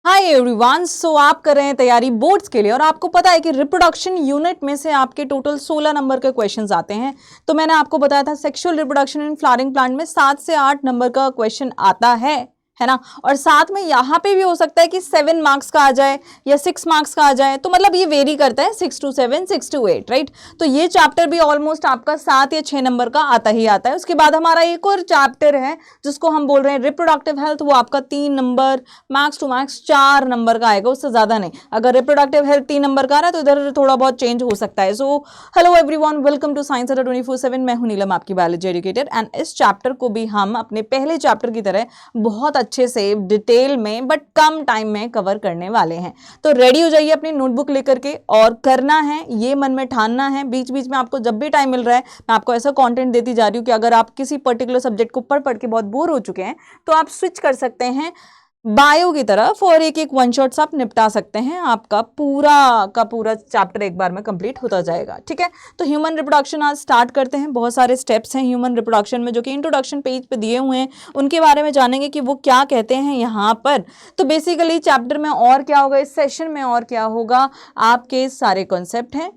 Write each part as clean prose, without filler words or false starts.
Hi everyone, सो आप कर रहे हैं तैयारी बोर्ड्स के लिए और आपको पता है कि रिप्रोडक्शन यूनिट में से आपके टोटल 16 नंबर के क्वेश्चंस आते हैं। तो मैंने आपको बताया था sexual reproduction in flowering plant में 7 से 8 नंबर का क्वेश्चन आता है ना। और साथ में यहाँ पे भी हो सकता है कि 7 मार्क्स का आ जाए या 6 मार्क्स का आ जाए, तो मतलब ये वेरी करता है 6 to 7, 6 to 8, राइट। तो ये चैप्टर भी ऑलमोस्ट आपका 7 या 6 नंबर का आता ही आता है। उसके बाद हमारा एक और चैप्टर है जिसको हम बोल रहे हैं रिप्रोडक्टिव हेल्थ, वो आपका 3 number max to max 4 number का आएगा, उससे ज्यादा नहीं। अगर रिप्रोडक्टिव हेल्थ 3 नंबर का आ रहा है तो इधर थोड़ा बहुत चेंज हो सकता है। So hello everyone, welcome to science Adda 24/7। मैं हूं नीलम, आपकी बायोलॉजी एजुकेटर, एंड इस चैप्टर को भी हम अपने पहले चैप्टर की तरह बहुत अच्छे से डिटेल में बट कम टाइम में कवर करने वाले हैं। तो रेडी हो जाइए अपनी नोटबुक लेकर के, और करना है ये मन में ठानना है, बीच बीच में आपको जब भी टाइम मिल रहा है मैं आपको ऐसा कंटेंट देती जा रही हूँ कि अगर आप किसी पर्टिकुलर सब्जेक्ट को पढ़ के बहुत बोर हो चुके हैं तो आप स्विच कर सकते हैं बायो की तरफ और एक एक वन शॉट्स आप निपटा सकते हैं। आपका पूरा का पूरा चैप्टर एक बार में कंप्लीट होता जाएगा, ठीक है। तो ह्यूमन रिप्रोडक्शन आज स्टार्ट करते हैं। बहुत सारे स्टेप्स हैं ह्यूमन रिप्रोडक्शन में जो कि इंट्रोडक्शन पेज पे दिए हुए हैं, उनके बारे में जानेंगे कि वो क्या कहते हैं यहाँ पर। तो बेसिकली चैप्टर में और क्या होगा, इस सेशन में और क्या होगा, आपके सारे कॉन्सेप्ट हैं,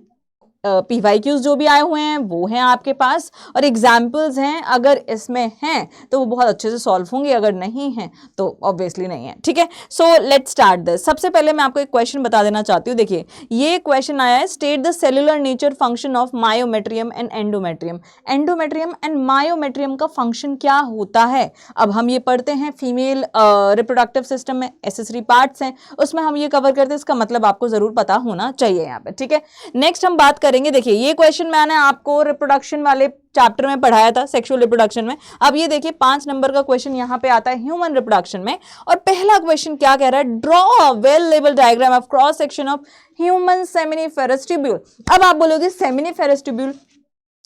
PYQs जो भी आए हुए हैं वो हैं आपके पास, और एग्जाम्पल्स हैं। अगर इसमें हैं तो वो बहुत अच्छे से सॉल्व होंगे, अगर नहीं हैं तो ऑब्वियसली नहीं है, ठीक है। So let's start this. सबसे पहले मैं आपको एक क्वेश्चन बता देना चाहती हूँ। देखिए ये क्वेश्चन आया है, state the cellular nature function of myometrium and endometrium. Endometrium and myometrium का फंक्शन क्या होता है। अब हम ये पढ़ते हैं फीमेल रिप्रोडक्टिव सिस्टम में एसेसरी पार्ट्स हैं, उसमें हम ये कवर करते हैं, इसका मतलब आपको जरूर पता होना चाहिए यहाँ पे, ठीक है। नेक्स्ट हम बात करेंगे, देखिए ये क्वेश्चन मैंने आपको रिप्रोडक्शन वाले चैप्टर में पढ़ाया था, सेक्सुअल रिप्रोडक्शन में। अब ये देखिए 5 नंबर का क्वेश्चन यहाँ पे आता है ह्यूमन रिप्रोडक्शन में, और पहला क्वेश्चन क्या कह रहा है, draw a well labelled diagram of cross section of human seminiferous tubule. अब आप बोलोगे सेमिनिफेरस ट्यूब्यूल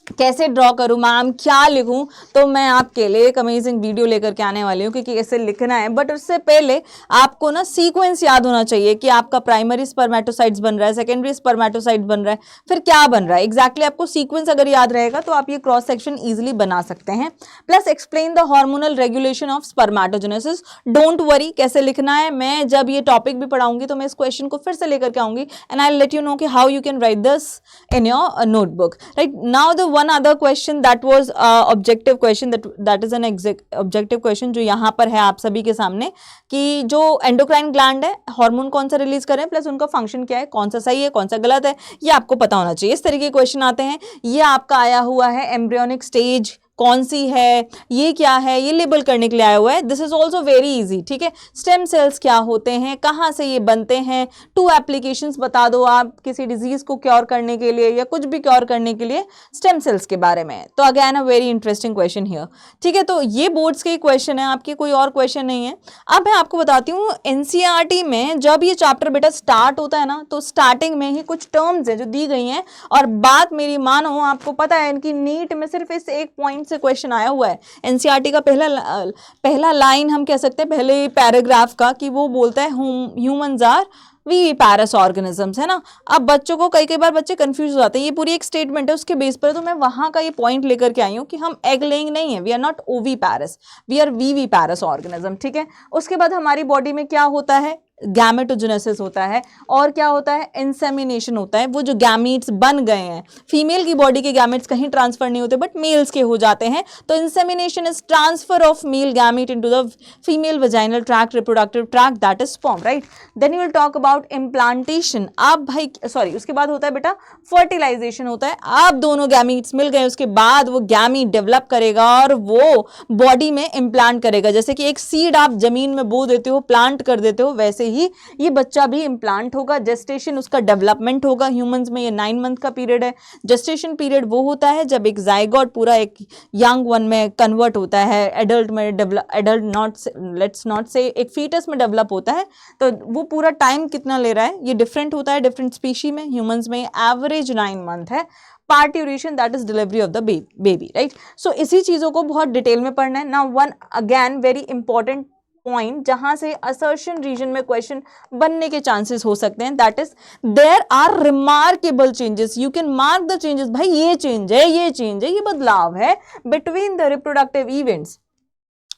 कैसे ड्रॉ करूं मैम, क्या लिखूं, तो मैं आपके लिए एक अमेजिंग वीडियो लेकर के आने वाली हूं क्योंकि कैसे लिखना है। बट उससे पहले आपको ना सीक्वेंस याद होना चाहिए कि आपका प्राइमरी स्पर्मेटोसाइट्स बन रहा है, सेकेंडरी स्पर्मेटोसाइट बन रहा है, फिर क्या बन रहा है एग्जैक्टली। आपको सीक्वेंस अगर याद रहेगा तो आप ये क्रॉस सेक्शन इजिली बना सकते हैं। Plus explain the hormonal regulation of spermatogenesis. Don't worry, कैसे लिखना है मैं जब ये टॉपिक भी पढ़ाऊंगी तो मैं इस क्वेश्चन को फिर से लेकर के आऊंगी, and I let you know कि how you can write this in your notebook, right. Now the one other question that was objective question, that is an objective question जो यहाँ पर है आप सभी के सामने, कि जो एंडोक्राइन ग्लैंड है हार्मोन कौन सा रिलीज करें, प्लस उनका फंक्शन क्या है, कौन सा सही है कौन सा गलत है, ये आपको पता होना चाहिए। इस तरीके के क्वेश्चन आते हैं। ये आपका आया हुआ है एम्ब्रियोनिक स्टेज कौन सी है, ये क्या है, ये लेबल करने के लिए आया हुआ है। This is also very easy, ठीक है। स्टेम सेल्स क्या होते हैं, कहाँ से ये बनते हैं, 2 एप्लीकेशंस बता दो आप किसी डिजीज को क्योर करने के लिए या कुछ भी क्योर करने के लिए स्टेम सेल्स के बारे में। तो again a very interesting question here, ठीक है। तो ये बोर्ड्स के क्वेश्चन है, आपके कोई और क्वेश्चन नहीं है। अब मैं आपको बताती हूँ NCERT में जब ये चैप्टर बेटा स्टार्ट होता है ना, तो स्टार्टिंग में ही कुछ टर्म्स है जो दी गई हैं, और बात मेरी मानो, आपको पता है इनकी नीट में सिर्फ इस एक पॉइंट से क्वेश्चन आया हुआ है। NCERT का पहला लाइन हम कह सकते हैं पहले पैराग्राफ का, कि वो बोलता है ह्यूमंस आर विविपैरस ऑर्गेनिजम्स, है ना। अब बच्चों को कई बार बच्चे कंफ्यूज हो जाते हैं, ये पूरी एक स्टेटमेंट है उसके बेस पर, तो मैं वहां का ये पॉइंट लेकर के आई हूँ कि हम एग लेइंग नहीं है, we are not oviparous, we are viviparous organism, ठीक है। उसके बाद हमारी बॉडी में क्या होता है, गैमेटोजेनेसिस होता है, और क्या होता है, इंसेमिनेशन होता है। वो जो गैमीट्स बन गए हैं, फीमेल की बॉडी के गैमीट्स कहीं ट्रांसफर नहीं होते बट मेल्स के हो जाते हैं, तो insemination is transfer of male gamete into the female vaginal tract, reproductive tract, that is sperm, right. Then you will talk about implantation. आप भाई सॉरी, उसके बाद होता है बेटा फर्टिलाइजेशन होता है। आप दोनों गैमीट्स मिल गए, उसके बाद वो गैमीट डेवलप करेगा और वो बॉडी में इम्प्लांट करेगा। जैसे कि एक सीड आप जमीन में बो देते हो, प्लांट कर देते हो, वैसे ही ये बच्चा भी इम्प्लांट होगा। जेस्टेशन उसका डेवलपमेंट होगा। ह्यूमंस में ये 9 मंथ का पीरियड है। जेस्टेशन पीरियड वो होता है जब एक जाइगोट पूरा एक यंग वन में कन्वर्ट होता है, एडल्ट में एडल्ट नॉट लेट्स नॉट से एक फीटस में डेवलप होता है। तो वो पूरा टाइम कितना ले रहा है ये डिफरेंट होता है डिफरेंट स्पीशी में। ह्यूमंस में एवरेज 9 मंथ है। Parturition that is delivery of the baby, right. So इसी चीजों को बहुत डिटेल में पढ़ना है। Now one again very important point जहां से असर्शन रीजन में क्वेश्चन बनने के चांसेस हो सकते हैं, that is there are remarkable changes. You can mark the changes, भाई ये चेंज है, ये चेंज है, ये बदलाव है बिटवीन द रिप्रोडक्टिव इवेंट्स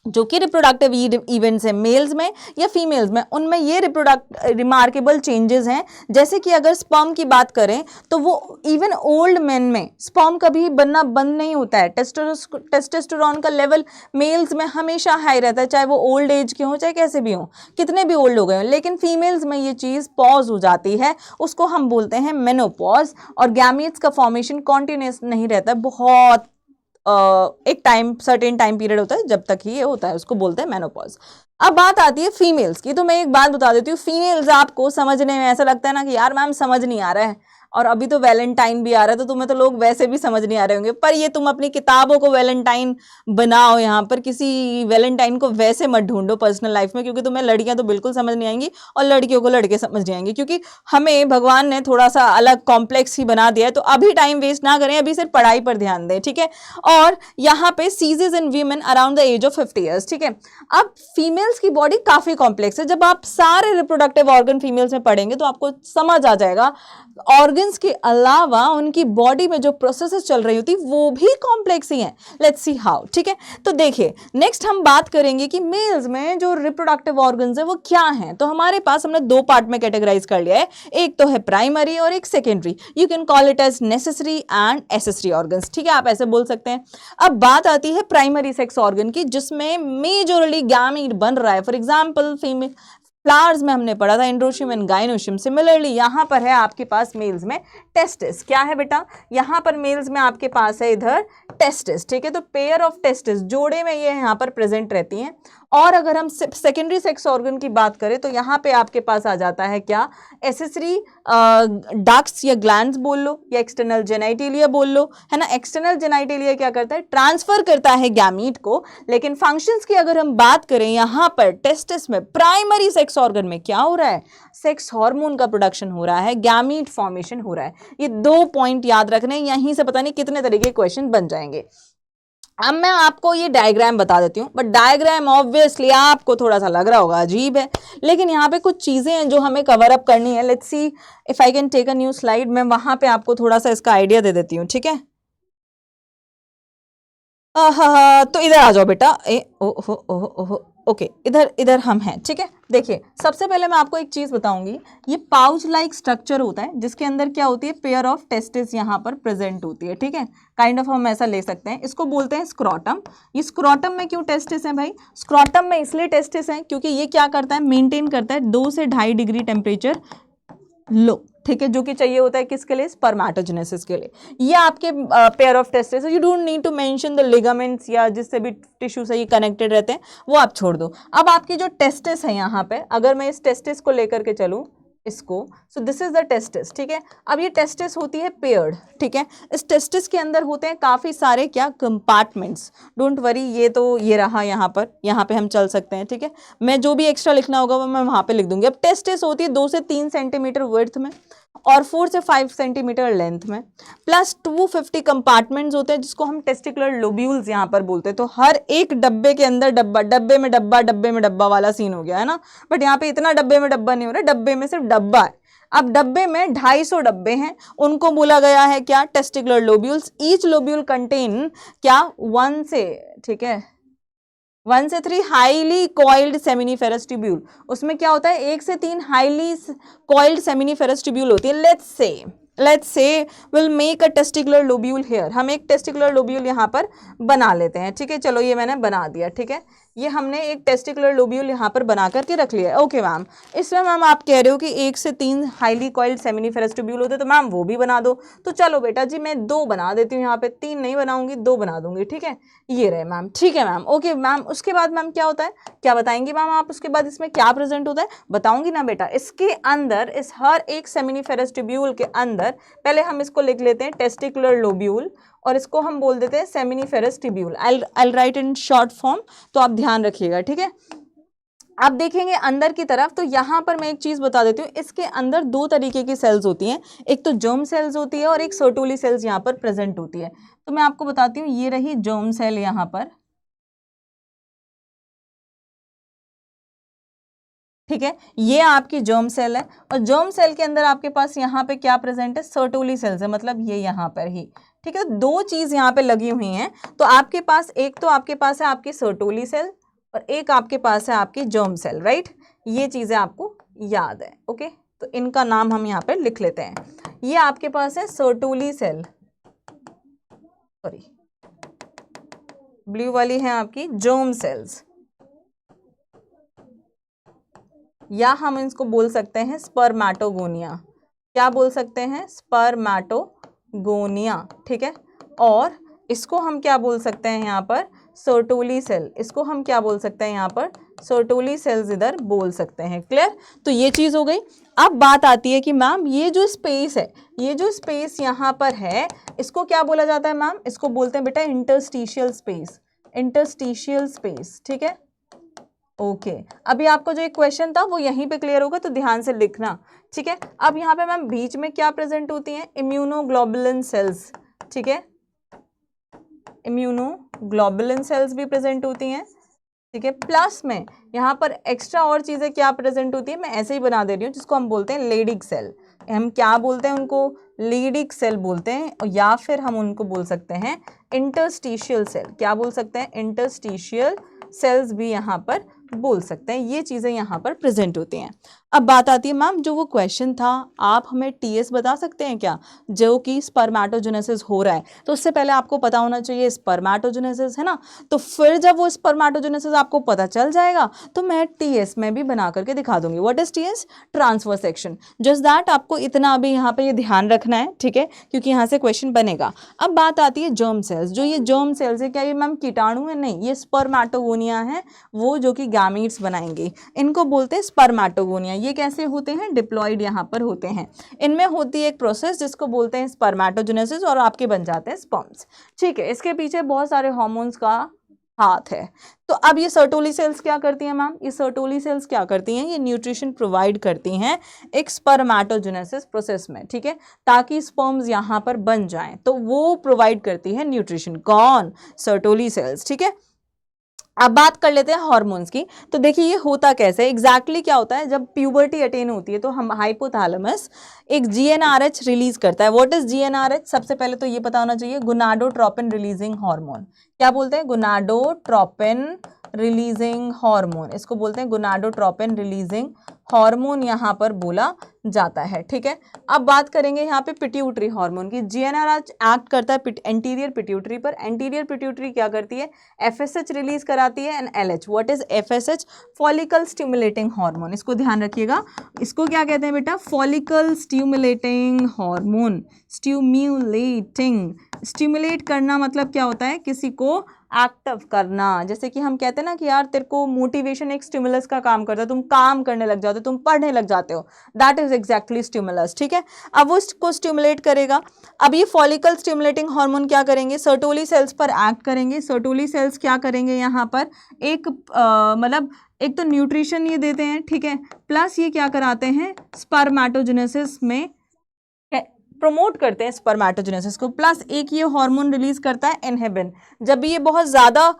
जो कि रिप्रोडक्टिव इवेंट्स हैं मेल्स में या फीमेल्स में, उनमें ये रिमार्केबल चेंजेस हैं। जैसे कि अगर स्पर्म की बात करें तो वो इवन ओल्ड मेन में स्पर्म कभी बनना बंद नहीं होता है। टेस्टोस्टेरोन का लेवल मेल्स में हमेशा हाई रहता है, चाहे वो ओल्ड एज के हों चाहे कैसे भी हों, कितने भी ओल्ड हो गए हों। लेकिन फीमेल्स में ये चीज़ पॉज हो जाती है, उसको हम बोलते हैं मेनोपॉज। और गैमीट्स का फॉर्मेशन कॉन्टिन्यूस नहीं रहता है, बहुत एक टाइम सर्टेन टाइम पीरियड होता है जब तक ही ये होता है, उसको बोलते हैं मेनोपॉज। अब बात आती है फीमेल्स की, तो मैं एक बात बता देती हूँ, फीमेल्स आपको समझने में ऐसा लगता है ना कि यार मैम समझ नहीं आ रहा है, और अभी तो वैलेंटाइन भी आ रहा है तो तुम्हें तो लोग वैसे भी समझ नहीं आ रहे होंगे, पर ये तुम अपनी किताबों को वैलेंटाइन बनाओ, यहाँ पर किसी वैलेंटाइन को वैसे मत ढूंढो पर्सनल लाइफ में, क्योंकि तुम्हें लड़कियां तो बिल्कुल समझ नहीं आएंगी और लड़कियों को लड़के समझ नहीं आएंगे, क्योंकि हमें भगवान ने थोड़ा सा अलग कॉम्प्लेक्स ही बना दिया है। तो अभी टाइम वेस्ट ना करें, अभी सिर्फ पढ़ाई पर ध्यान दें, ठीक है। और यहाँ पे ceases in women around the age of 50 years, ठीक है। अब फीमेल्स की बॉडी काफी कॉम्प्लेक्स है, जब आप सारे रिप्रोडक्टिव ऑर्गन फीमेल्स में पढ़ेंगे तो आपको समझ आ जाएगा ऑर्गन्स के अलावा उनकी बॉडी में जो प्रोसेसेस चल रही होती वो भी कॉम्प्लेक्स ही हैं। लेट्स सी हाउ, ठीक है। तो देखिए नेक्स्ट हम बात करेंगे कि मेल्स में जो रिप्रोडक्टिव ऑर्गन्स है वो क्या हैं। तो हमारे पास हमने दो पार्ट में कैटेगराइज कर लिया है, एक तो है प्राइमरी और एक secondary. You can call it as necessary and accessory organs, ठीक है, आप ऐसे बोल सकते हैं। अब बात आती है प्राइमरी सेक्स ऑर्गन की, जिसमें मेजोरली गैमीट बन रहा है। फॉर एग्जाम्पल फीमेल फ्लावर्स में हमने पढ़ा था एंड्रोशियम एंड गाइनोशियम। सिमिलरली यहाँ पर है आपके पास मेल्स में टेस्टिस। क्या है बेटा, यहाँ पर मेल्स में आपके पास है इधर टेस्टिस, ठीक है। तो पेयर ऑफ टेस्टिस जोड़े में ये यहाँ पर प्रेजेंट रहती हैं। और अगर हम सेकेंडरी सेक्स ऑर्गन की बात करें तो यहाँ पे आपके पास आ जाता है क्या, एसेसरी डक्ट्स या ग्लैंड्स बोल लो या एक्सटर्नल जेनाइटेलिया बोल लो, है ना। एक्सटर्नल जेनाइटेलिया क्या करता है, ट्रांसफर करता है गैमीट को। लेकिन फंक्शंस की अगर हम बात करें यहाँ पर टेस्टिस में प्राइमरी सेक्स ऑर्गन में क्या हो रहा है, सेक्स हार्मोन का प्रोडक्शन हो रहा है, गैमीट फॉर्मेशन हो रहा है। ये दो पॉइंट याद रखने, यहीं से पता नहीं कितने तरीके के क्वेश्चन बन जाएंगे। अब मैं आपको ये डायग्राम बता देती हूँ, बट डायग्राम ऑब्वियसली आपको थोड़ा सा लग रहा होगा अजीब है, लेकिन यहाँ पे कुछ चीज़ें हैं जो हमें कवर अप करनी है। Let's see if I can take a new slide, मैं वहाँ पे आपको थोड़ा सा इसका आइडिया दे देती हूँ, ठीक है। तो इधर आ जाओ बेटा, ओके, इधर हम हैं, ठीक है। देखिए सबसे पहले मैं आपको एक चीज़ बताऊंगी, ये पाउच लाइक स्ट्रक्चर होता है जिसके अंदर क्या होती है, पेयर ऑफ टेस्टिस यहाँ पर प्रेजेंट होती है, ठीक है। काइंड ऑफ हम ऐसा ले सकते हैं, इसको बोलते हैं स्क्रोटम। ये स्क्रोटम में क्यों टेस्टिस है भाई, स्क्रोटम में इसलिए टेस्टिस है क्योंकि ये क्या करता है, मेंटेन करता है 2 से 2.5 डिग्री टेम्परेचर लो, ठीक है, जो कि चाहिए होता है किसके लिए, स्पर्मेटोजेनेसिस के लिए। ये आपके pair of testis, you don't need to mention the ligaments या जिससे भी टिश्यू से ये कनेक्टेड रहते हैं वो आप छोड़ दो। अब आपकी जो टेस्टिस है यहाँ पे, अगर मैं इस टेस्टिस को लेकर के चलूँ इसको, so this is the testis, ठीक है। अब ये टेस्टिस होती है पेयर्ड, ठीक है। इस टेस्टिस के अंदर होते हैं काफ़ी सारे क्या कंपार्टमेंट्स, डोंट वरी, ये तो ये रहा यहाँ पे हम चल सकते हैं, ठीक है। मैं जो भी एक्स्ट्रा लिखना होगा वो मैं वहाँ पे लिख दूंगी। अब टेस्टिस होती है 2 से 3 सेंटीमीटर विड्थ में और 4 से 5 सेंटीमीटर लेंथ में, प्लस 250 कंपार्टमेंट्स होते हैं जिसको हम टेस्टिकुलर लोब्यूल्स यहाँ पर बोलते हैं। तो हर एक डब्बे के अंदर डब्बा, डब्बे में डब्बा वाला सीन हो गया है ना, बट यहाँ पे इतना डब्बे में डब्बा नहीं हो रहा, डब्बे में सिर्फ डब्बा है। अब डब्बे में 250 डब्बे हैं, उनको बोला गया है क्या, testicular lobules. Each lobule contain क्या, 1 से, ठीक है, 1 से 3 हाईली कॉइल्ड सेमिनिफेरस ट्यूब्यूल। उसमें क्या होता है, 1 से 3 हाईली कॉइल्ड सेमिनिफेरस ट्यूब्यूल होती है। Let's say will make a testicular lobule here, हम एक टेस्टिकुलर लोब्यूल यहाँ पर बना लेते हैं, ठीक है। चलो ये मैंने बना दिया, ठीक है, ये हमने एक टेस्टिकुलर लोब्यूल यहाँ पर बना करके रख लिया है। ओके मैम, इसमें मैम आप कह रहे हो कि 1 से 3 हाईली कॉइल्ड सेमिनिफेरस ट्यूब्यूल होते, तो मैम वो भी बना दो। तो चलो बेटा जी मैं 2 बना देती हूँ, यहाँ पे 3 नहीं बनाऊंगी, 2 बना दूंगी, ठीक है। ये रहे मैम, ठीक है मैम, ओके मैम। उसके बाद मैम क्या होता है, क्या बताएंगी मैम आप, उसके बाद इसमें क्या प्रेजेंट होता है, बताऊंगी ना बेटा। इसके अंदर, इस हर एक सेमिनिफेरस ट्यूब्यूल के अंदर, पहले हम इसको लिख लेते हैं टेस्टिकुलर लोब्यूल और इसको हम बोल देते हैं seminiferous tubule. I right in short form, तो आप ध्यान रखिएगा, ठीक है। आप देखेंगे अंदर की तरफ, तो यहाँ पर मैं एक चीज़ बता देती हूँ, इसके अंदर 2 तरीके की सेल्स होती हैं, एक तो जर्म सेल्स होती है और एक सर्टोली सेल्स यहाँ पर प्रेजेंट होती है। तो मैं आपको बताती हूँ, ये रही जर्म सेल यहाँ पर, ठीक है, ये आपकी जर्म सेल है और जर्म सेल के अंदर आपके पास यहाँ पे क्या प्रेजेंट है, सर्टोली सेल्स है, मतलब ये यहाँ पर ही, ठीक है। 2 चीज़ यहाँ पे लगी हुई हैं, तो आपके पास एक तो आपके पास है आपकी सर्टोली सेल और एक आपके पास है आपकी जर्म सेल, राइट। ये चीजें आपको याद है, ओके। तो इनका नाम हम यहाँ पे लिख लेते हैं। ये आपके पास है सर्टोली सेल, सॉरी ब्लू वाली है आपकी जर्म सेल्स, या हम इसको बोल सकते हैं स्पर्मेटोगोनिया। क्या बोल सकते हैं? स्पर्मेटोगोनिया, ठीक है। और इसको हम क्या बोल सकते हैं यहाँ पर? Sertoli cell. इसको हम क्या बोल सकते हैं यहाँ पर? सर्टोली सेल्स इधर बोल सकते हैं। क्लियर? तो ये चीज हो गई। अब बात आती है कि मैम ये जो स्पेस है, ये जो स्पेस यहाँ पर है, इसको क्या बोला जाता है मैम? इसको बोलते हैं बेटा इंटरस्टिशियल स्पेस, इंटरस्टिशियल स्पेस, ठीक है। ओके अभी आपको जो एक क्वेश्चन था वो यहीं पे क्लियर होगा, तो ध्यान से लिखना, ठीक है। अब यहाँ पे मैम बीच में क्या प्रेजेंट होती हैं? इम्यूनोग्लोबुलिन सेल्स, ठीक है। इम्यूनोग्लोबुलिन सेल्स भी प्रेजेंट होती हैं, ठीक है। प्लस में यहाँ पर एक्स्ट्रा और चीजें क्या प्रेजेंट होती है, मैं ऐसे ही बना दे रही हूँ, जिसको हम बोलते हैं लेडिक सेल। हम क्या बोलते हैं उनको? लीडिक सेल बोलते हैं, या फिर हम उनको बोल सकते हैं इंटरस्टिशियल सेल। क्या बोल सकते हैं? इंटरस्टिशियल सेल्स भी यहाँ पर बोल सकते हैं। ये चीजें यहाँ पर प्रेजेंट होती हैं। अब बात आती है मैम जो वो क्वेश्चन था, आप हमें टीएस बता सकते हैं क्या, जो कि स्पर्मेटोजेनेसिस हो रहा है? तो उससे पहले आपको पता होना चाहिए स्पर्मेटोजेनेसिस है ना। तो फिर जब वो स्पर्मेटोजेनेसिस आपको पता चल जाएगा तो मैं टीएस में भी बना करके दिखा दूंगी। What is TS? Transfer section. Just that आपको इतना अभी यहाँ पे ये ध्यान रखना है, ठीक है, क्योंकि यहाँ से क्वेश्चन बनेगा। अब बात आती है जर्म सेल्स। जो ये जर्म सेल्स है, क्या ये मैम कीटाणु है? नहीं, ये स्पर्मेटोगोनिया है, वो जो कि गैमीट्स बनाएंगे। इनको बोलते हैं स्पर्मेटोगोनिया। ये कैसे होते हैं? डिप्लॉइड यहाँ पर होते हैं। इनमें होती है एक प्रोसेस जिसको बोलते हैं स्पर्मेटोजेनेसिस, और आपके बन जाते हैं स्पर्म्स, ठीक है। इसके पीछे बहुत सारे हार्मोन्स का हाथ है। तो अब ये सर्टोली सेल्स क्या करती हैं मैम? ये सर्टोली सेल्स क्या करती हैं? ये न्यूट्रिशन प्रोवाइड करती हैं एक स्पर्मेटोजेनेसिस प्रोसेस में, ठीक है, ताकि स्पर्म्स यहाँ पर बन जाएं। तो वो प्रोवाइड करती है न्यूट्रिशन। कौन? सर्टोली सेल्स, ठीक है। अब बात कर लेते हैं हार्मोन्स की। तो देखिए ये होता कैसे है, एग्जैक्टली क्या होता है, जब प्यूबर्टी अटेन होती है तो हम हाइपोथैलेमस एक जीएनआरएच रिलीज करता है। What is GnRH? सबसे पहले तो ये पता होना चाहिए, गोनाडोट्रोपिन रिलीजिंग हार्मोन। क्या बोलते हैं? गोनाडोट्रोपिन रिलीजिंग हार्मोन, इसको बोलते हैं गोनाडोट्रोपिन रिलीजिंग हार्मोन, यहाँ पर बोला जाता है, ठीक है। अब बात करेंगे यहाँ पे पिट्यूटरी हार्मोन की। जीएनआरएच एक्ट करता है एंटीरियर पिट्यूटरी पर। एंटीरियर पिट्यूटरी क्या करती है? एफएसएच रिलीज कराती है and LH. What is FSH? Follicle stimulating hormone. इसको ध्यान रखिएगा, इसको क्या कहते हैं बेटा? Follicle stimulating hormone. Stimulating, stimulate करना मतलब क्या होता है? किसी को एक्टिव करना। जैसे कि हम कहते हैं ना कि यार तेरे को मोटिवेशन एक स्टिमुलस का काम करता है, तुम काम करने लग जाते हो, तुम पढ़ने लग जाते हो, दैट इज एग्जैक्टली स्टिमुलस, ठीक है। अब वो उसको स्टिमुलेट करेगा। अब ये फॉलिकल स्टिमुलेटिंग हार्मोन क्या करेंगे? सर्टोली सेल्स पर एक्ट करेंगे। सर्टोली सेल्स क्या करेंगे यहाँ पर? एक मतलब एक तो न्यूट्रिशन ये देते हैं, ठीक है, प्लस ये क्या कराते हैं? स्पर्मेटोजेनेसिस में प्रमोट करते हैं स्पर्मेटोजेनेसिस को। प्लस एक ये हार्मोन रिलीज करता है इनहिबिन। जब ये बहुत ज्यादा,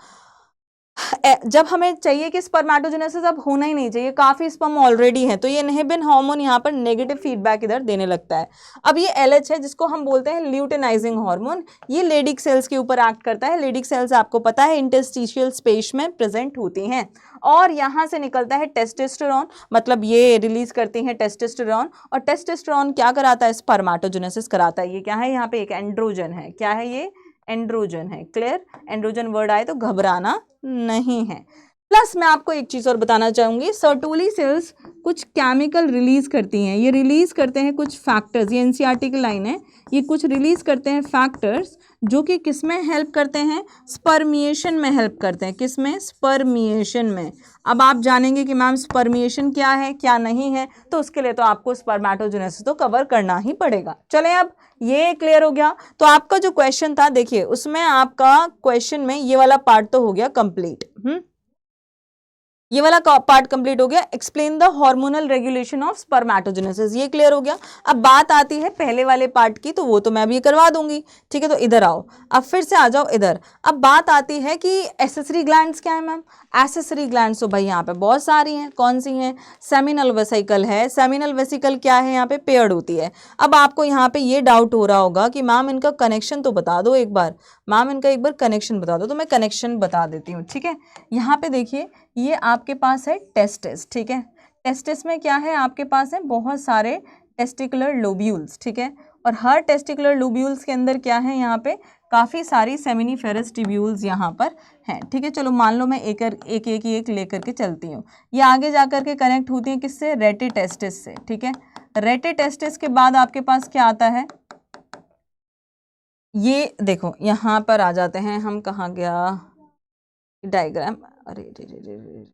जब हमें चाहिए कि स्पर्मेटोजेनेसिस अब होना ही नहीं चाहिए, काफी स्पर्म ऑलरेडी है, तो ये इनहिबिन हार्मोन यहाँ पर नेगेटिव फीडबैक इधर देने लगता है। अब ये एलएच है, जिसको हम बोलते हैं ल्यूटेनाइजिंग हार्मोन। ये लेडिक सेल्स के ऊपर एक्ट करता है। लेडिक सेल्स आपको पता है इंटरस्टिशियल स्पेस में प्रेजेंट होती हैं, और यहाँ से निकलता है टेस्टोस्टेरोन, मतलब ये रिलीज करती हैं टेस्टोस्टेरोन, और टेस्टोस्टेरोन क्या कराता है? स्पर्मेटोजेनेसिस कराता है। ये क्या है? यहाँ पे एक एंड्रोजन है। क्या है ये? एंड्रोजन है। क्लियर? एंड्रोजन वर्ड आए तो घबराना नहीं है। प्लस मैं आपको एक चीज और बताना चाहूंगी, सर्टोली सेल्स कुछ केमिकल रिलीज करती हैं। ये रिलीज करते हैं कुछ फैक्टर्स, ये एनसीईआरटी की लाइन है, ये कुछ रिलीज करते हैं फैक्टर्स जो कि किस में हेल्प करते हैं? स्पर्मिएशन में हेल्प करते हैं। किस में? स्पर्मिएशन में। अब आप जानेंगे कि मैम स्पर्मिएशन क्या है क्या नहीं है, तो उसके लिए तो आपको स्पर्मेटोजेनेसिस तो कवर करना ही पड़ेगा। चलें, अब ये क्लियर हो गया। तो आपका जो क्वेश्चन था, देखिए उसमें आपका क्वेश्चन में ये वाला पार्ट तो हो गया कंप्लीट। ये वाला पार्ट कंप्लीट हो गया। Explain the hormonal regulation of spermatogenesis, ये क्लियर हो गया। अब बात आती है पहले वाले पार्ट की, तो वो तो मैं अभी करवा दूंगी, ठीक है। तो इधर आओ, अब फिर से आ जाओ इधर। अब बात आती है कि एसेसरी ग्लैंड्स क्या है मैम? एसेसरी ग्लैंड्स तो भाई यहाँ पे बहुत सारी हैं। कौन सी हैं? सेमिनल वेसिकल है। सेमिनल वेसिकल क्या है? यहाँ पे पेयर्ड होती है। अब आपको यहाँ पे ये डाउट हो रहा होगा कि मैम इनका कनेक्शन तो बता दो एक बार। मैम इनका एक बार कनेक्शन बता दो, तो मैं कनेक्शन बता देती हूँ, ठीक है। यहाँ पे देखिए ये आपके पास है टेस्टिस, ठीक है। टेस्टिस में क्या है, आपके पास है बहुत सारे टेस्टिकुलर लोब्यूल्स, ठीक है। और हर टेस्टिकुलर लोब्यूल्स के अंदर क्या है, यहाँ पे काफ़ी सारी सेमिनिफेरस ट्यूब्यूल्स यहाँ पर हैं, ठीक है। चलो मान लो मैं एक एक लेकर के चलती हूँ। ये आगे जा कर के कनेक्ट होती हैं किससे, रेटिटेस्टिस से, ठीक है। रेटिटेस्टिस के बाद आपके पास क्या आता है, ये देखो यहाँ पर आ जाते हैं हम, कहाँ गया डायग्राम, अरे रे रे रे रे,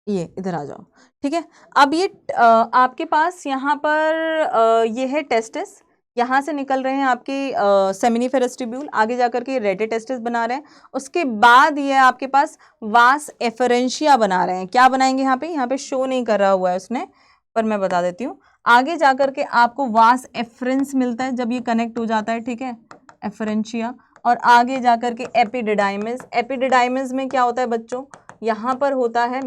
ये इधर आ जाओ, ठीक है। अब ये आपके पास यहाँ पर ये है टेस्टिस, यहाँ से निकल रहे हैं आपके सेमिनिफेरस ट्यूब्यूल, आगे जाकर के रेटे टेस्टिस बना रहे हैं। उसके बाद ये आपके पास वास एफरेंशिया बना रहे हैं। क्या बनाएंगे यहाँ पे शो नहीं कर रहा हुआ है उसने, पर मैं बता देती हूँ। आगे जाकर के आपको वास एफरेंस मिलता है जब ये कनेक्ट हो जाता है, ठीक है, एफरेंशिया। और आगे जाकर के एपिडिडाइमिस, एपिडिडाइमिस में क्या होता है बच्चों, यहाँ पर होता है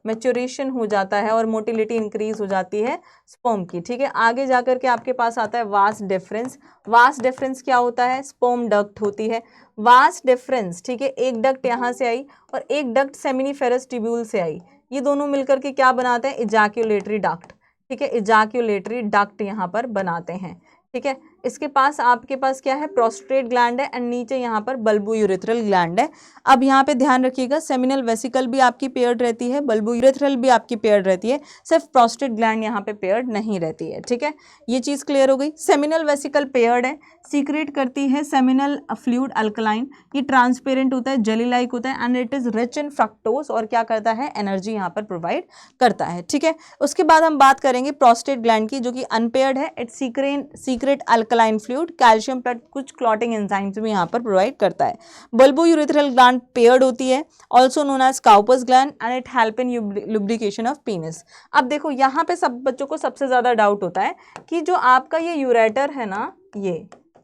मैच्योरेशन हो जाता है और मोटिलिटी इंक्रीज हो जाती है स्पर्म की, ठीक है। आगे जाकर के आपके पास आता है वास डिफरेंस। वास डिफरेंस क्या होता है, स्पर्म डक्ट होती है वास डिफरेंस, ठीक है। एक डक्ट यहाँ से आई और एक डक्ट सेमिनिफेरस ट्यूब्यूल से आई, ये दोनों मिलकर के क्या बनाते हैं, इजैक्यूलेटरी डक्ट, ठीक है। इजैक्यूलेटरी डक्ट यहाँ पर बनाते हैं, ठीक है। इसके पास आपके पास क्या है, प्रोस्टेट ग्लैंड है एंड नीचे यहाँ पर बल्बो यूरेथ्रल ग्लैंड है। अब यहाँ पे ध्यान रखिएगा, सेमिनल वेसिकल भी आपकी पेयर्ड रहती है, बल्बो यूरेथ्रल भी आपकी पेयर्ड रहती है, सिर्फ प्रोस्टेट ग्लैंड यहाँ पे पेयर्ड नहीं रहती है, ठीक है। ये चीज़ क्लियर हो गई। सेमिनल वेसिकल पेयर्ड है, सीक्रेट करती है सेमिनल फ्लूइड अल्कलाइन, ये ट्रांसपेरेंट होता है, जेली लाइक होता है and it is rich in fructose, और क्या करता है, एनर्जी यहाँ पर प्रोवाइड करता है, ठीक है। उसके बाद हम बात करेंगे प्रोस्टेट ग्लैंड की, जो कि अनपेयर्ड है, it secret alkaline fluid, calcium plus कुछ क्लॉटिंग एंजाइम्स भी यहाँ पर प्रोवाइड करता है। बल्बो यूरेथ्रल ग्लैंड पेयर्ड होती है, also known as Cowper's gland and it help in lubrication of penis. अब देखो यहाँ पे सब बच्चों को सबसे ज्यादा डाउट होता है कि जो आपका ये यूरेटर है ना, ये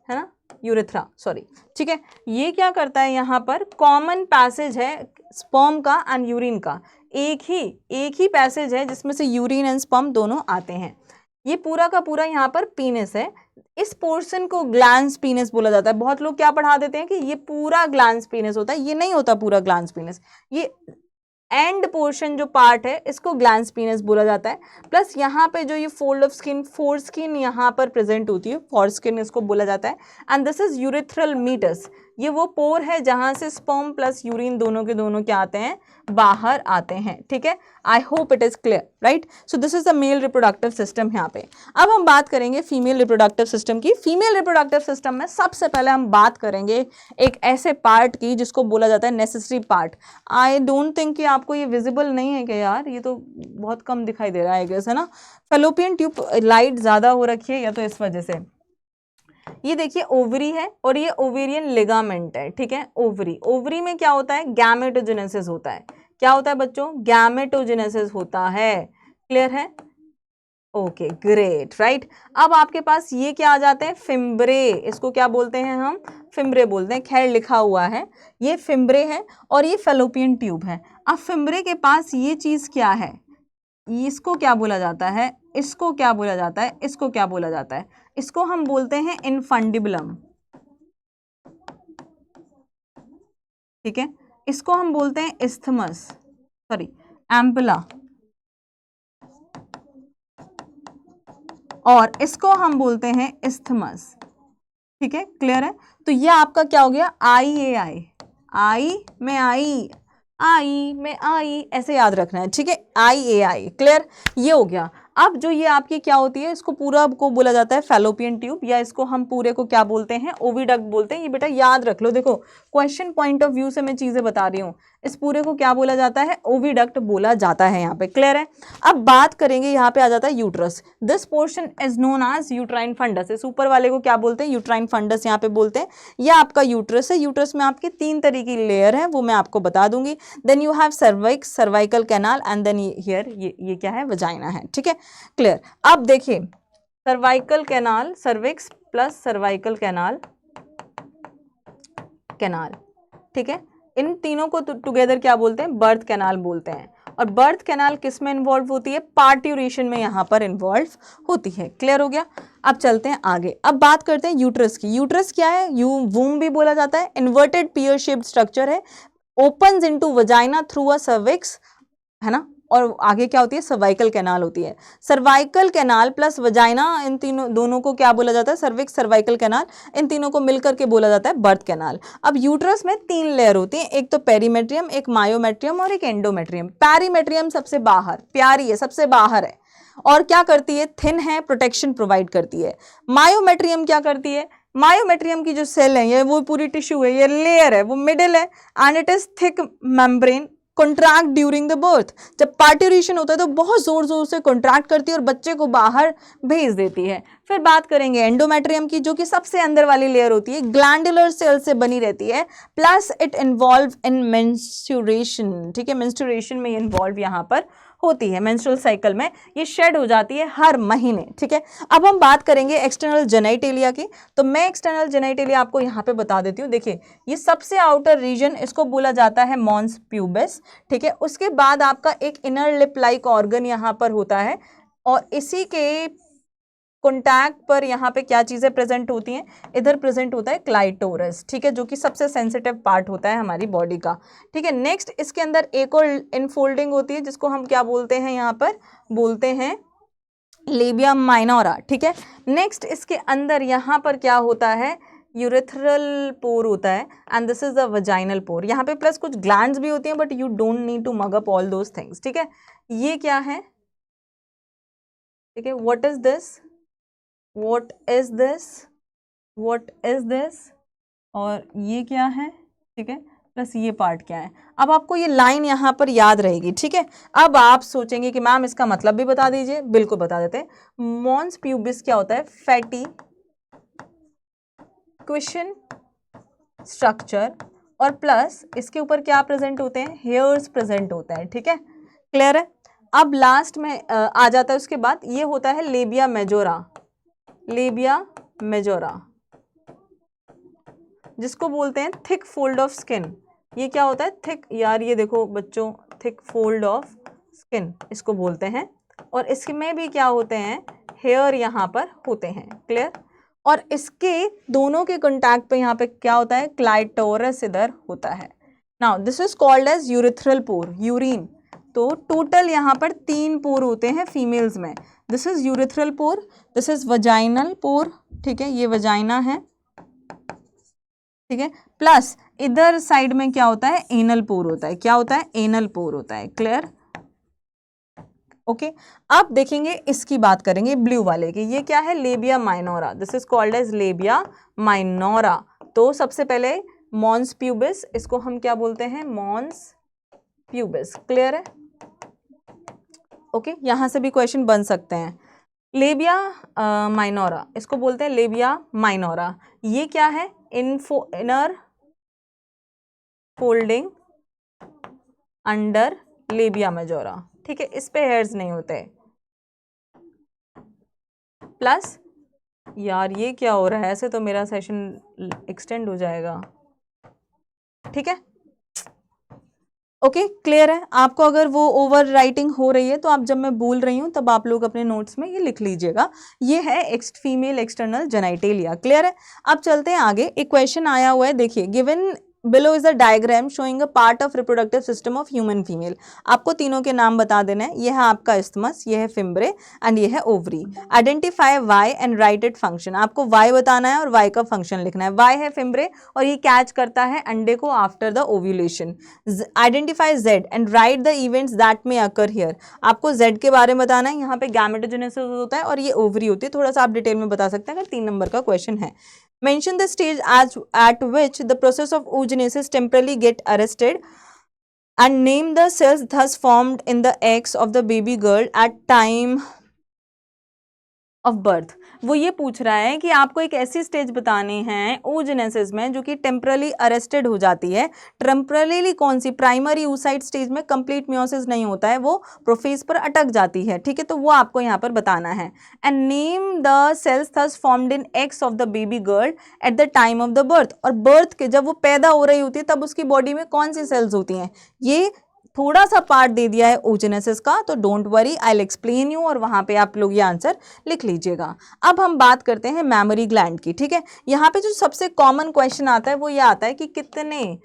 है ना यूरेथ्रा, सॉरी, ठीक है, ये क्या करता है, यहाँ पर कॉमन पैसेज है स्पर्म का एंड यूरिन का, एक ही पैसेज है जिसमें से यूरिन एंड स्पर्म दोनों आते हैं। ये पूरा का पूरा यहाँ पर पीनिस है, इस पोर्शन को ग्लैंस पीनिस बोला जाता है। बहुत लोग क्या पढ़ा देते हैं कि ये पूरा ग्लैंस पीनिस होता है, ये नहीं होता पूरा ग्लैंस पीनिस, ये एंड पोर्शन जो पार्ट है इसको ग्लैंस पीनिस बोला जाता है। प्लस यहाँ पे जो ये fold of skin, four skin यहाँ पर प्रेजेंट होती है, फोर स्किन इसको बोला जाता है and this is urethral meatus, ये वो पोर है जहाँ से स्पर्म प्लस यूरिन दोनों के दोनों क्या आते हैं, बाहर आते हैं, ठीक है। I hope it is clear, right. So this is the male reproductive system यहाँ पे। अब हम बात करेंगे फीमेल रिप्रोडक्टिव सिस्टम की। फीमेल रिप्रोडक्टिव सिस्टम में सबसे पहले हम बात करेंगे एक ऐसे पार्ट की जिसको बोला जाता है necessary part. I don't think कि आपको ये विजिबल नहीं है क्या यार, ये तो बहुत कम दिखाई दे रहा है गेस, है ना। फैलोपियन ट्यूब लाइट ज्यादा हो रखी है या तो इस वजह से। ये देखिए ओवरी है और ये ओवेरियन लिगामेंट है, ठीक है। ओवरी में क्या होता है, गैमेटोजेनेसिस होता है। क्या होता है बच्चों, गैमेटोजेनेसिस होता है, क्लियर है, ओके ग्रेट, राइट। अब आपके पास ये क्या आ जाते हैं, फिम्ब्रे, इसको क्या बोलते हैं हम, फिम्ब्रे बोलते हैं, खैर लिखा हुआ है ये फिम्ब्रे है और ये फैलोपियन ट्यूब है। अब फिम्ब्रे के पास ये चीज क्या है, इसको क्या बोला जाता है, इसको क्या बोला जाता है, इसको क्या बोला जाता है, इसको हम बोलते हैं इनफंडिबुलम, ठीक है। इसको हम बोलते हैं इस्थमस, सॉरी एम्पुला, और इसको हम बोलते हैं इस्थमस, ठीक है, क्लियर है। तो ये आपका क्या हो गया, आई में आई ऐसे याद रखना है, ठीक है, आई, क्लियर, ये हो गया। अब जो ये आपकी क्या होती है, इसको पूरा को बोला जाता है फैलोपियन ट्यूब, या इसको हम पूरे को क्या बोलते हैं, ओविडक्ट बोलते हैं। ये बेटा याद रख लो, देखो क्वेश्चन पॉइंट ऑफ व्यू से मैं चीजें बता रही हूँ। इस पूरे को क्या बोला जाता है, ओविडक्ट बोला जाता है यहाँ पे, क्लियर है। अब बात करेंगे, यहाँ पे आ जाता है uterus. This portion is known as uterine fundus, इस ऊपर वाले को क्या बोलते हैं, यूट्राइन फंडस यहाँ पे बोलते हैं। यह आपका यूट्रस है। यूट्रस में आपके 3 तरह की लेयर है, वो मैं आपको बता दूंगी। Then you have cervix, cervical canal and then here ये क्या है, वजाइना है, ठीक है, क्लियर। अब देखिए cervical canal, cervix plus cervical canal, ठीक है, इन तीनों को टुगेदर क्या बोलते हैं, बर्थ कैनाल बोलते हैं। और बर्थ कैनाल किस में इन्वॉल्व होती है, पार्ट्यूरेशन में यहाँ पर इन्वॉल्व होती है। क्लियर हो गया। अब चलते हैं आगे, अब बात करते हैं यूट्रस की। यूट्रस क्या है, वूम भी बोला जाता है, इन्वर्टेड पियर शेप्ड स्ट्रक्चर है, opens into vagina through a cervix, है ना, और आगे क्या होती है, सर्वाइकल कैनाल होती है। सर्वाइकल कैनाल प्लस वजाइना, इन तीनों दोनों को क्या बोला जाता है, सर्विक्स सर्वाइकल कैनाल, इन तीनों को मिलकर के बोला जाता है बर्थ कैनाल। अब यूट्रस में 3 लेयर होती हैं, एक तो पेरीमेट्रियम, एक मायोमेट्रियम और एक एंडोमेट्रियम। पेरीमेट्रियम सबसे बाहर, प्यारी है, सबसे बाहर है, और क्या करती है, थिन है, प्रोटेक्शन प्रोवाइड करती है। मायोमेट्रियम क्या करती है, मायोमेट्रियम की जो सेल है, ये वो पूरी टिश्यू है, ये लेयर है, वो मिडिल है, and it is thick membrane, contract during the birth. जब पार्ट्यूरेशन होता है तो बहुत जोर जोर से कॉन्ट्रैक्ट करती है और बच्चे को बाहर भेज देती है। फिर बात करेंगे एंडोमेट्रियम की, जो कि सबसे अंदर वाली लेयर होती है, ग्लैंडुलर सेल से बनी रहती है, plus it involve in menstruation. ठीक है, मेंस्ट्रुएशन में इन्वॉल्व यहाँ पर होती है, मेंस्ट्रुअल साइकिल में ये शेड हो जाती है हर महीने। ठीक है, अब हम बात करेंगे एक्सटर्नल जेनाइटेलिया की। तो मैं एक्सटर्नल जेनाइटेलिया आपको यहाँ पे बता देती हूँ। देखिए, ये सबसे आउटर रीजन, इसको बोला जाता है मॉन्स प्यूबिस। ठीक है, उसके बाद आपका एक इनर लिप लाइक ऑर्गन यहाँ पर होता है, और इसी के कॉन्टैक्ट पर यहाँ पे क्या चीजें प्रेजेंट होती हैं, इधर प्रेजेंट होता है क्लाइटोरस। ठीक है, जो कि सबसे सेंसिटिव पार्ट होता है हमारी बॉडी का। ठीक है, नेक्स्ट इसके अंदर एक और इनफोल्डिंग होती है, जिसको हम क्या बोलते हैं, यहाँ पर बोलते हैं लेबिया माइनोरा। ठीक है, नेक्स्ट इसके अंदर यहाँ पर क्या होता है, यूरेथ्रल पोर होता है, and this is the vaginal pore. यहाँ पे प्लस कुछ ग्लैंड्स भी होती हैं, but you don't need to mug up all those things. ठीक है, ये क्या है, ठीक है, what is this, what is this, what is this, और ये क्या है, ठीक है, प्लस ये पार्ट क्या है। अब आपको ये लाइन यहाँ पर याद रहेगी। ठीक है, अब आप सोचेंगे कि मैम इसका मतलब भी बता दीजिए। बिल्कुल बता देते हैं। मॉन्स प्यूबिस क्या होता है, फैटी क्वेश्चन स्ट्रक्चर, और प्लस इसके ऊपर क्या प्रेजेंट होते हैं, हेयर्स प्रेजेंट होते हैं। ठीक है, क्लियर है। अब लास्ट में आ जाता है, उसके बाद ये होता है लेबिया मेजोरा, लेबिया मेजोरा, जिसको बोलते हैं थिक फोल्ड ऑफ स्किन। ये क्या होता है, थिक, यार ये देखो बच्चों, थिक फोल्ड ऑफ स्किन इसको बोलते हैं, और इसमें भी क्या होते हैं, हेयर यहाँ पर होते हैं। क्लियर। और इसके दोनों के कॉन्टैक्ट पे यहाँ पे क्या होता है, क्लाइटोरस इधर होता है। Now this is called as urethral pore, urine. तो टोटल यहाँ पर 3 पोर होते हैं फीमेल्स में। This is urethral pore, this is vaginal pore. ठीक है, ये वजाइना है। ठीक है, प्लस इधर साइड में क्या होता है, एनल पोर होता है। क्या होता है, एनल पोर होता है। क्लियर। ओके, अब देखेंगे, इसकी बात करेंगे ब्लू वाले की। ये क्या है, labia minora. This is called as labia minora. तो सबसे पहले मॉन्स प्यूबिस, इसको हम क्या बोलते हैं, मॉन्स प्यूबिस। क्लियर है। ओके, यहां से भी क्वेश्चन बन सकते हैं। लेबिया माइनोरा, इसको बोलते हैं लेबिया माइनोरा। ये क्या है, inner folding under labia majora. ठीक है, इस पे हेयर्स नहीं होते। प्लस यार ये क्या हो रहा है, ऐसे तो मेरा सेशन एक्सटेंड हो जाएगा। ठीक है, ओके, क्लियर है। आपको अगर वो ओवर राइटिंग हो रही है तो आप, जब मैं बोल रही हूँ तब आप लोग अपने नोट्स में ये लिख लीजिएगा। ये है फीमेल एक्सटर्नल जेनाइटेलिया। क्लियर है। अब चलते हैं आगे। एक क्वेश्चन आया हुआ है, देखिए, given below is a diagram showing a part of reproductive system of human female. आपको तीनों के नाम बता देना है। यह है आपका इस्थमस, यह है फिम्ब्रे, एंड ये है ovary. Identify Y and write it function. आपको वाई बताना है और वाई का फंक्शन लिखना है। वाई है फिम्ब्रे, और ये कैच करता है अंडे को after the ovulation. Identify Z and right the events that may occur here. आपको जेड के बारे में बताना है। यहाँ पे गैमेटोजेनेसिस होता है और ये ओवरी होती है। थोड़ा सा आप डिटेल में बता सकते हैं अगर 3 नंबर का क्वेश्चन है। Mention the stage at which the process of oogenesis temporarily get arrested and name the cells thus formed in the eggs of the baby girl at time of birth। वो ये पूछ रहा है कि आपको एक ऐसी स्टेज बतानी है oogenesis में जो कि टेम्परली अरेस्टेड हो जाती है। टेम्परली कौन सी, प्राइमरी oocyte स्टेज में कंप्लीट मियोसिस नहीं होता है, वो प्रोफेज पर अटक जाती है। ठीक है, तो वो आपको यहाँ पर बताना है। And name the cells thus formed in eggs of the baby girl at the time of the birth. और बर्थ के जब वो पैदा हो रही होती है तब उसकी बॉडी में कौन सी सेल्स होती हैं, ये थोड़ा सा पार्ट दे दिया है oogenesis का, तो don't worry, I will explain you, और वहां पे आप लोग ये आंसर लिख लीजिएगा। अब हम बात करते हैं मैमरी ग्लैंड की, ठीक है। यहाँ पे जो सबसे कॉमन क्वेश्चन आता है वो ये आता है कि कितने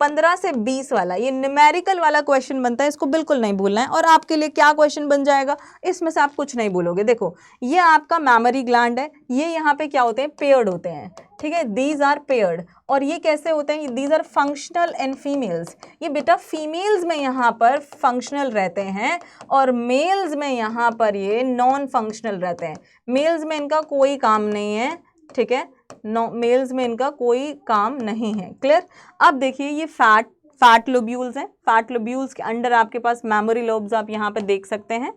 15 से 20 वाला, ये न्यूमेरिकल वाला क्वेश्चन बनता है, इसको बिल्कुल नहीं भूलना है। और आपके लिए क्या क्वेश्चन बन जाएगा, इसमें से आप कुछ नहीं बोलोगे। देखो ये आपका मैमरी ग्लैंड है, ये यहाँ पे क्या होते हैं, पेयर्ड होते हैं, ठीक है, दीज आर पेयर्ड। और ये कैसे होते हैं, these are functional in females, ये बेटा फीमेल्स में यहाँ पर फंक्शनल रहते हैं और मेल्स में यहाँ पर ये नॉन फंक्शनल रहते हैं। मेल्स में इनका कोई काम नहीं है, ठीक है, मेल्स में इनका कोई काम नहीं है। क्लियर। अब देखिए ये फैट लोब्यूल्स हैं, फैट लोब्यूल्स के अंडर आपके पास मेमोरी लोब्स आप यहाँ पे देख सकते हैं।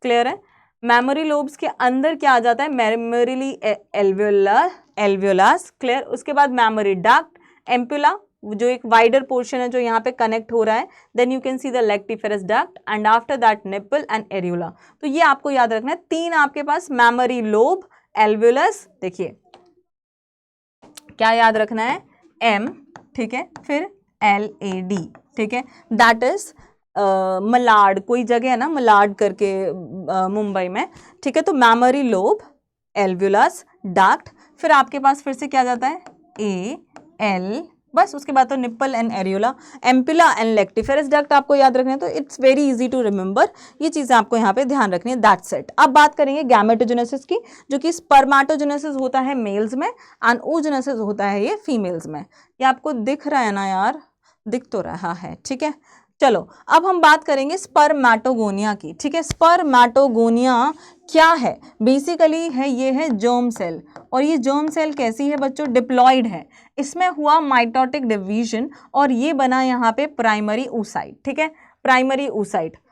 क्लियर है। मेमोरी लोब्स के अंदर क्या आ जाता है, मेमोरी एल्वियोलस। क्लियर। उसके बाद मेमोरी डक्ट, एम्पुला जो एक वाइडर पोर्शन है जो यहाँ पे कनेक्ट हो रहा है, then you can see the lactiferous duct and after that nipple and areola. तो ये आपको याद रखना है, तीन आपके पास मेमोरी लोब, एल्वियोलस, देखिए क्या याद रखना है, एम, ठीक है, फिर LAD, ठीक है, दैट इज मलाड, कोई जगह है ना मलाड करके मुंबई में, ठीक है। तो मेमोरी लोब, एल्वियोलस, डक्ट, फिर आपके पास फिर से क्या जाता है, AL, बस उसके बाद तो nipple and areola, ampulla and lactiferous duct आपको याद रखना है। तो it's very easy to remember, ये चीजें आपको यहाँ पे ध्यान रखनी है। That's it. अब बात करेंगे गैमेटोजेनेसिस की, जो कि स्पर्माटोजेनेसिस होता है मेल्स में एंड oogenesis होता है ये फीमेल्स में। ये आपको दिख रहा है ना यार, दिख तो रहा है, ठीक है। चलो अब हम बात करेंगे स्पर्मेटोगोनिया की, ठीक है। स्पर्मेटोगोनिया क्या है, बेसिकली है ये है जर्म सेल, और ये जर्म सेल कैसी है बच्चों, डिप्लॉयड है। इसमें हुआ माइटोटिक डिवीजन और ये बना यहाँ पे प्राइमरी oocyte, ठीक है, primary oocyte।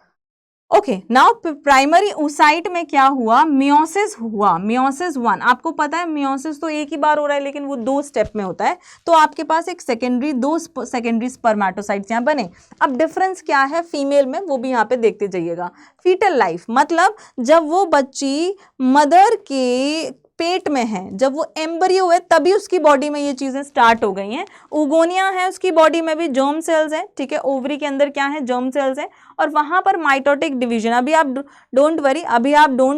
Okay, now primary oocyte में क्या हुआ, मियोसिस हुआ, मियोसिस 1। आपको पता है मियोसिस तो एक ही बार हो रहा है लेकिन वो 2 स्टेप में होता है। तो आपके पास एक सेकेंडरी, 2 सेकेंडरी स्पर्मेटोसाइट्स यहाँ बने। अब डिफरेंस क्या है फीमेल में, वो भी यहाँ पे देखते जाइएगा। फीटल लाइफ मतलब जब वो बच्ची मदर के पेट में है, जब वो एम्ब्रियो है, तभी उसकी बॉडी में ये चीजें स्टार्ट हो गई हैं। ओगोनिया है, उसकी बॉडी में भी जर्म सेल्स हैं, ठीक है, ओवरी के अंदर क्या है, जर्म सेल्स हैं, और वहां पर माइटोटिक डिवीजन। अभी आप डोंट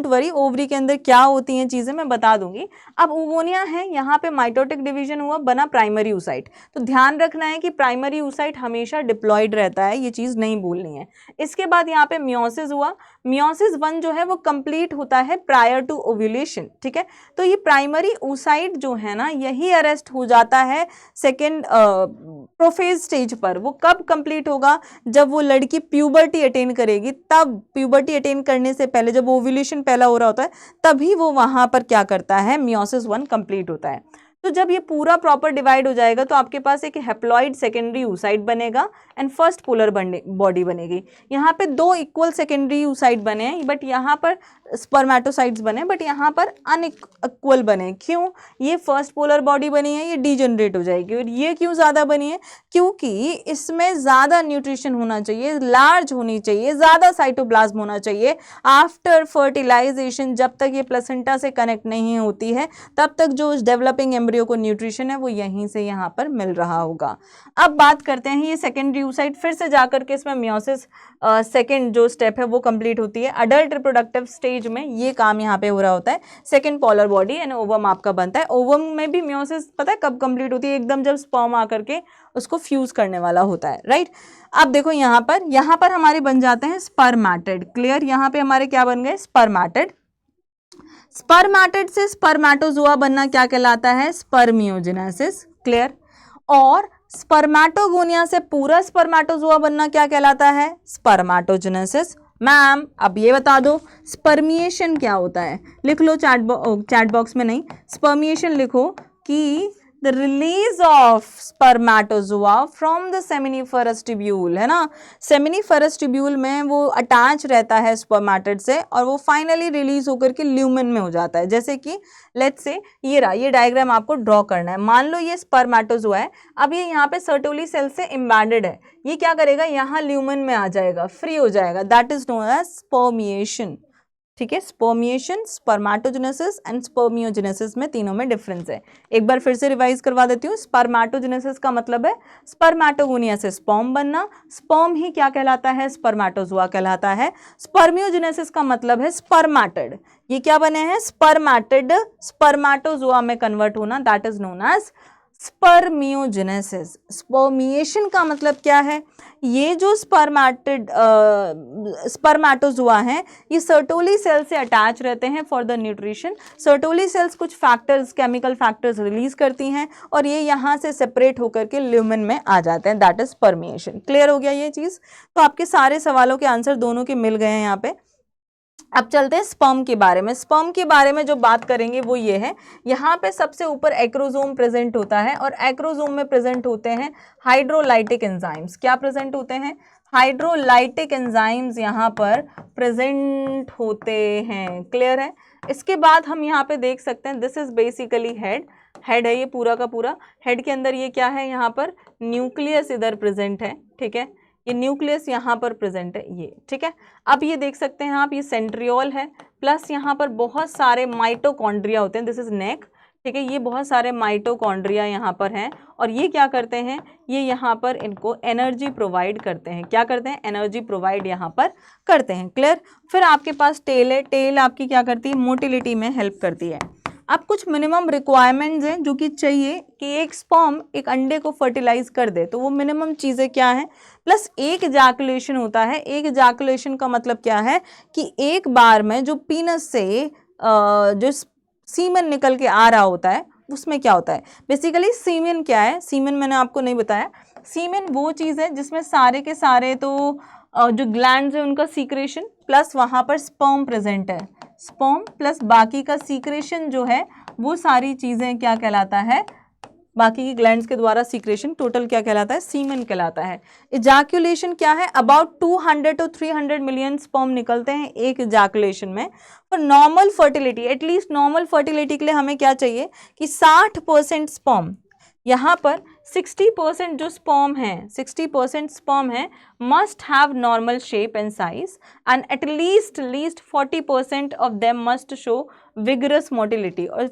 वरी, ओवरी के अंदर क्या होती हैं चीजें मैं बता दूंगी। अब ओगोनिया है, यहाँ पे माइटोटिक डिवीजन हुआ, बना प्राइमरी oocyte। तो ध्यान रखना है कि प्राइमरी oocyte हमेशा डिप्लॉयड रहता है, ये चीज नहीं भूलनी है। इसके बाद यहाँ पे मियोसिस हुआ, मियोसिस 1 जो है वो कंप्लीट होता है प्रायर टू ओव्यूलेशन, ठीक है। तो ये प्राइमरी oocyte जो है ना, यही अरेस्ट हो जाता है सेकेंड प्रोफेज स्टेज पर। वो कब कंप्लीट होगा, जब वो लड़की प्यूबर्टी अटेन करेगी, तब प्यूबर्टी अटेन करने से पहले जब ओव्यूलेशन पहला हो रहा होता है, तभी वो वहां पर क्या करता है, मियोसिस 1 कंप्लीट होता है। तो जब ये पूरा प्रॉपर डिवाइड हो जाएगा तो आपके पास एक हैप्लॉइड सेकेंडरी oocyte बनेगा एंड फर्स्ट पोलर बॉडी बनेगी। यहाँ पे 2 इक्वल सेकेंडरी oocyte बने हैं, बट यहाँ पर स्पर्मेटोसाइट्स बने, बट यहाँ पर अनइक्वल बने। क्यों, ये फर्स्ट पोलर बॉडी बनी है, ये डीजनरेट हो जाएगी। और ये क्यों ज़्यादा बनी है, क्योंकि इसमें ज़्यादा न्यूट्रिशन होना चाहिए, लार्ज होनी चाहिए, ज़्यादा साइटोप्लाज्म होना चाहिए। आफ्टर फर्टिलाइजेशन जब तक ये प्लेसेंटा से कनेक्ट नहीं होती है, तब तक जो डेवलपिंग एम्ब्रियो को न्यूट्रिशन है वो यहीं से यहाँ पर मिल रहा होगा। अब बात करते हैं ये सेकेंडरी oocyte, फिर से जाकर के इसमें मियोसिस सेकेंड जो स्टेप है वो कंप्लीट होती है। अडल्ट रिप्रोडक्टिव स्टेज में ये काम यहाँ पे हो रहा होता है। Second polar body and ovum आपका बनता है। ओवम में भी मियोसिस पता है कब कंप्लीट होती है, एकदम जब स्पर्म आकर के उसको फ्यूज करने वाला होता है, राइट। अब देखो यहाँ पर हमारे बन जाते हैं स्पर्मेटिड। क्लियर, यहाँ पे हमारे क्या बन गए, स्पर्मेटिड। स्पर्मेटिड से स्पर्मेटोजोआ बनना क्या कहलाता है, स्पर्मियोजेनेसिस। क्लियर। और स्पर्मेटोगोनिया से पूरा स्पर्मेटोजोआ बनना क्या कहलाता है, स्पर्मेटोजेनेसिस। मैम अब ये बता दो स्पर्मिएशन क्या होता है, लिख लो चैट बॉक्स में, नहीं स्पर्मिएशन लिखो कि the release of spermatozoa from the seminiferous tubule, है ना। सेमिनिफरस ट्यूब्यूल में वो अटैच रहता है स्पर्मेटिड से और वो फाइनली रिलीज होकर के ल्यूमेन में हो जाता है। जैसे कि लेट्स से ये रहा, ये डायग्राम आपको ड्रॉ करना है। मान लो ये स्पर्मेटोजोआ है, अब ये यहाँ पे सर्टोली सेल से एम्बेडेड है, ये क्या करेगा, यहाँ ल्यूमेन में आ जाएगा, फ्री हो जाएगा, that is known as spermiation. ठीक है, स्पर्मिएशन, स्पर्मेटोजेनेसिस एंड स्पर्मियोजेनेसिस में तीनों में डिफरेंस है। एक बार फिर से रिवाइज करवा देती हूँ। स्पर्मेटोजेनेसिस का मतलब है स्पर्मेटोगोनिया से स्पर्म बनना, स्पर्म ही क्या कहलाता है, स्पर्मेटोजोआ कहलाता है। स्पर्मियोजेनेसिस का मतलब है स्पर्मेटिड, ये क्या बने हैं, स्पर्मेटिड, स्पर्मेटोजोआ में कन्वर्ट होना, that is known as spermiogenesis. Spermiation का मतलब क्या है, ये जो स्पर्मेटोजोआ हैं ये सर्टोली सेल से अटैच रहते हैं for the nutrition. Sertoli cells कुछ फैक्टर्स, केमिकल फैक्टर्स रिलीज करती हैं और ये यहाँ से सेपरेट होकर के ल्यूमेन में आ जाते हैं, दैट इज स्पर्मिएशन। क्लियर हो गया ये चीज? तो आपके सारे सवालों के आंसर दोनों के मिल गए हैं यहाँ पे। अब चलते हैं स्पर्म के बारे में। स्पर्म के बारे में जो बात करेंगे वो ये है, यहाँ पे सबसे ऊपर एक्रोसोम प्रेजेंट होता है और एक्रोसोम में प्रेजेंट होते हैं हाइड्रोलाइटिक एंजाइम्स। क्या प्रेजेंट होते हैं, हाइड्रोलाइटिक एंजाइम्स यहाँ पर प्रेजेंट होते हैं। क्लियर है? इसके बाद हम यहाँ पे देख सकते हैं, this is basically head, head है ये पूरा का पूरा। हेड के अंदर ये क्या है, यहाँ पर न्यूक्लियस इधर प्रेजेंट है, ठीक है, ये न्यूक्लियस यहाँ पर प्रेजेंट है ये, ठीक है। अब ये देख सकते हैं आप, ये सेंट्रियोल है, प्लस यहाँ पर बहुत सारे माइटोकॉन्ड्रिया होते हैं, दिस इज नेक, ठीक है, ये बहुत सारे माइटोकॉन्ड्रिया यहाँ पर हैं और ये क्या करते हैं, ये यहाँ पर इनको एनर्जी प्रोवाइड करते हैं। क्या करते हैं, एनर्जी प्रोवाइड यहाँ पर करते हैं। क्लियर? फिर आपके पास टेल है, टेल आपकी क्या करती है, मोटिलिटी में हेल्प करती है। अब कुछ मिनिमम रिक्वायरमेंट्स हैं जो कि चाहिए कि एक स्पर्म एक अंडे को फर्टिलाइज कर दे, तो वो मिनिमम चीज़ें क्या हैं, प्लस एक इजैकुलेशन होता है। एक इजैकुलेशन का मतलब क्या है कि एक बार में जो पीनस से जो सीमेन निकल के आ रहा होता है उसमें क्या होता है, बेसिकली सीमेन क्या है, सीमेन मैंने आपको नहीं बताया। सीमेन वो चीज़ है जिसमें सारे के सारे तो जो ग्लैंड्स है उनका सीक्रेशन प्लस वहाँ पर स्पर्म प्रेजेंट है, स्पर्म प्लस बाकी का सीक्रेशन जो है वो सारी चीज़ें क्या कहलाता है, बाकी की ग्लैंड्स के द्वारा सीक्रेशन, टोटल क्या कहलाता है, सीमेन कहलाता है। इजैकुलेशन क्या है, अबाउट 200 to 300 मिलियन स्पर्म निकलते हैं एक इजैकुलेशन में। पर normal fertility, at least normal fertility के लिए हमें क्या चाहिए कि 60% स्पर्म, यहाँ पर 60% जो स्पर्म है, 60% स्पर्म है must have normal shape and size and at least 40% of them must show vigorous motility, और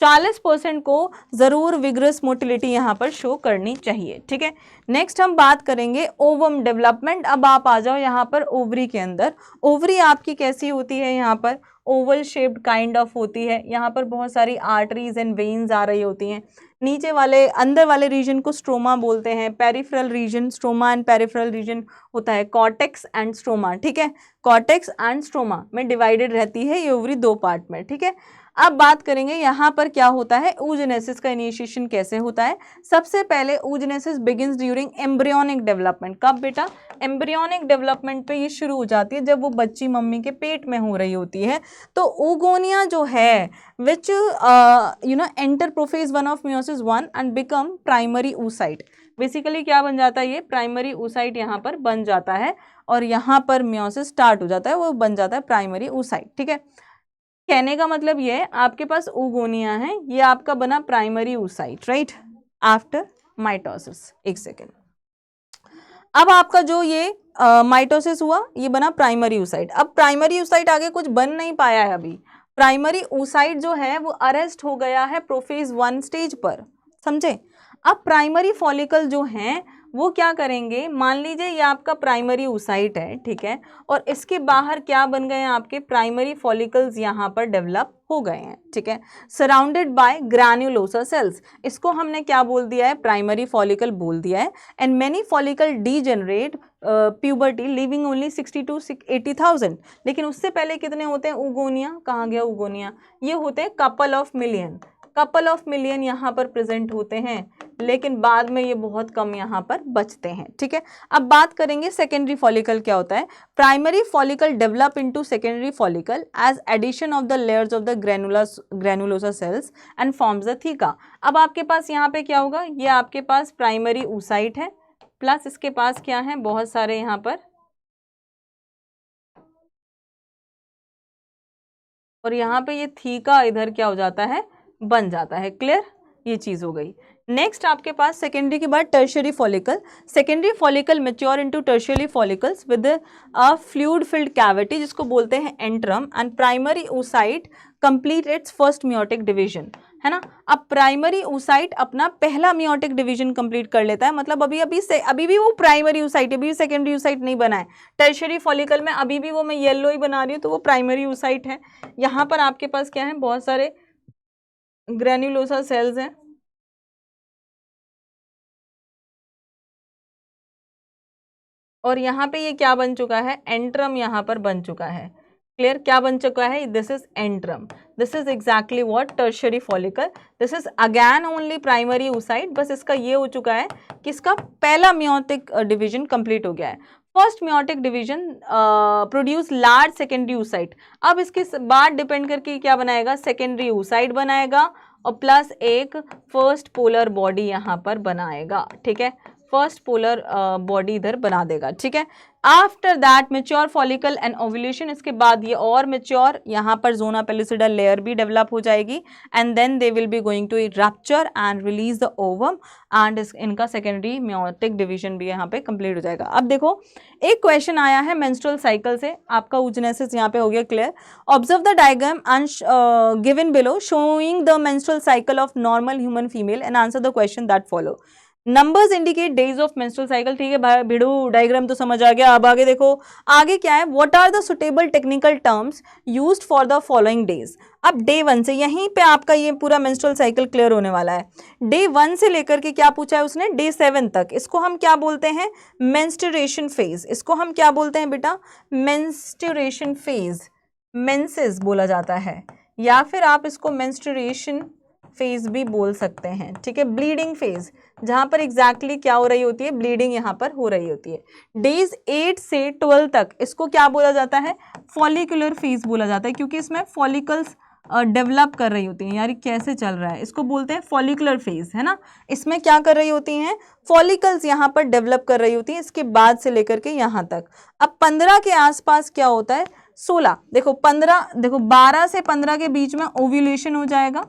40% को जरूर विग्रस मोटिलिटी यहाँ पर शो करनी चाहिए। ठीक है, नेक्स्ट हम बात करेंगे ओवम डेवलपमेंट। अब आप आ जाओ यहाँ पर ओवरी के अंदर। ओवरी आपकी कैसी होती है, यहाँ पर ओवल शेप्ड काइंड ऑफ होती है। यहाँ पर बहुत सारी आर्टरीज एंड वेन्स आ रही होती हैं। नीचे वाले अंदर वाले रीजन को स्ट्रोमा बोलते हैं। Peripheral region, stroma and peripheral region होता है कॉर्टेक्स एंड स्ट्रोमा। ठीक है, कॉर्टेक्स एंड स्ट्रोमा में डिवाइडेड रहती है ये ओवरी दो पार्ट में। ठीक है, अब बात करेंगे यहाँ पर क्या होता है, oogenesis का इनिशिएशन कैसे होता है। सबसे पहले oogenesis begins during embryonic development. कब बेटा, एम्ब्रियोनिक डेवलपमेंट पे ये शुरू हो जाती है जब वो बच्ची मम्मी के पेट में हो रही होती है। तो oogonia जो है विच enter prophase 1 of meiosis 1 and become primary oocyte। Basically क्या बन जाता है, ये प्राइमरी oocyte यहाँ पर बन जाता है और यहाँ पर meiosis स्टार्ट हो जाता है, वो बन जाता है प्राइमरी oocyte। ठीक है, कहने का मतलब ये है आपके पास oogonia है, ये आपका बना primary oocyte, right, after mitosis. एक सेकेंड, अब आपका जो ये माइटोसिस हुआ ये बना प्राइमरी oocyte। अब प्राइमरी oocyte आगे कुछ बन नहीं पाया है अभी। प्राइमरी oocyte जो है वो अरेस्ट हो गया है प्रोफेज 1 स्टेज पर, समझे। अब प्राइमरी फॉलिकल जो हैं वो क्या करेंगे, मान लीजिए ये आपका प्राइमरी oocyte है, ठीक है, और इसके बाहर क्या बन गए हैं, आपके प्राइमरी फॉलिकल्स यहाँ पर डेवलप हो गए हैं। ठीक है, सराउंडेड बाय ग्रैन्युलोसा सेल्स। इसको हमने क्या बोल दिया है, प्राइमरी फॉलिकल बोल दिया है। And many follicle degenerate puberty living only 60 to 80,000। लेकिन उससे पहले कितने होते हैं oogonia, कहाँ गया oogonia, ये होते हैं couple of million, couple of million यहाँ पर प्रेजेंट होते हैं, लेकिन बाद में ये बहुत कम यहाँ पर बचते हैं। ठीक है, अब बात करेंगे सेकेंडरी फॉलिकल क्या होता है। Primary follicle develop into secondary follicle as addition of the layers of the granulosa cells and forms the theca. अब आपके पास यहाँ पे क्या होगा, ये आपके पास प्राइमरी oocyte है, प्लस इसके पास क्या है, बहुत सारे यहाँ पर, और यहाँ पे ये थीका इधर क्या हो जाता है, बन जाता है। क्लियर, ये चीज हो गई। नेक्स्ट आपके पास सेकेंडरी के बाद tertiary follicle. Secondary follicle mature into tertiary follicles with a fluid filled cavity जिसको बोलते हैं antrum, and primary oocyte complete it's first meiotic division, है ना। अब प्राइमरी oocyte अपना पहला मियोटिक डिवीजन कंप्लीट कर लेता है, मतलब अभी भी वो प्राइमरी oocyte, अभी भी सेकेंडरी oocyte नहीं बना है। टर्शियरी फॉलिकल में अभी भी वो मैं येलो ही बना रही हूँ, तो वो प्राइमरी oocyte है। यहाँ पर आपके पास क्या है, बहुत सारे ग्रेन्युलोसा सेल्स हैं, और यहाँ पे ये क्या बन चुका है, एंट्रम यहाँ पर बन चुका है। क्लियर, क्या बन चुका है, this is antrum, this is exactly what tertiary follicle, this is again only primary oocyte। बस इसका ये हो चुका है कि इसका पहला मियोटिक डिवीजन कंप्लीट हो गया है। First meiotic division produce large secondary oocyte। अब इसके बाद डिपेंड करके क्या बनाएगा, सेकेंडरी oocyte बनाएगा और प्लस एक फर्स्ट पोलर बॉडी यहाँ पर बनाएगा, ठीक है, फर्स्ट पोलर बॉडी इधर बना देगा, ठीक है। After that mature follicle and ovulation, इसके बाद ये और मेच्योर, यहाँ पर जोना पेलिसिडा लेयर भी डेवलप हो जाएगी, and then they will be going to rupture and release the ovum, and इनका सेकेंडरी मियोटिक डिवीजन भी यहाँ पे कंप्लीट हो जाएगा। अब देखो एक क्वेश्चन आया है मेंस्ट्रुअल साइकिल से, आपका oogenesis यहाँ पे हो गया clear. Observe the diagram given below showing the menstrual cycle of normal human female and answer the question that follow. Numbers indicate days of menstrual cycle, ठीक है भाई भिड़ू, डायग्राम तो समझ आ गया। अब आगे देखो, आगे क्या है, what are the suitable technical terms used for the following days. अब डे 1 से यहीं पे आपका ये पूरा मेंस्ट्रुअल साइकिल क्लियर होने वाला है। डे 1 से लेकर के क्या पूछा है उसने, डे 7 तक, इसको हम क्या बोलते हैं, मेंस्ट्रुएशन फेज। इसको हम क्या बोलते हैं बेटा, मेंस्ट्रुएशन फेज, मेंसेस बोला जाता है, या फिर आप इसको मेंस्ट्रुएशन फेज भी बोल सकते हैं, ठीक है। ब्लीडिंग फेज, जहां पर एग्जैक्टली क्या हो रही होती है, ब्लीडिंग यहाँ पर हो रही होती है। डेज 8 से 12 तक इसको क्या बोला जाता है, फॉलिकुलर फेज बोला जाता है, क्योंकि इसमें फॉलिकल्स डेवलप कर रही होती हैं। यार कैसे चल रहा है, इसको बोलते हैं फॉलिकुलर फेज, है ना। इसमें क्या कर रही होती हैं, फॉलिकल्स यहाँ पर डेवलप कर रही होती हैं, इसके बाद से लेकर के यहाँ तक। अब 15 के आसपास क्या होता है, 16, देखो 15, देखो 12 से 15 के बीच में ओव्यूलेशन हो जाएगा,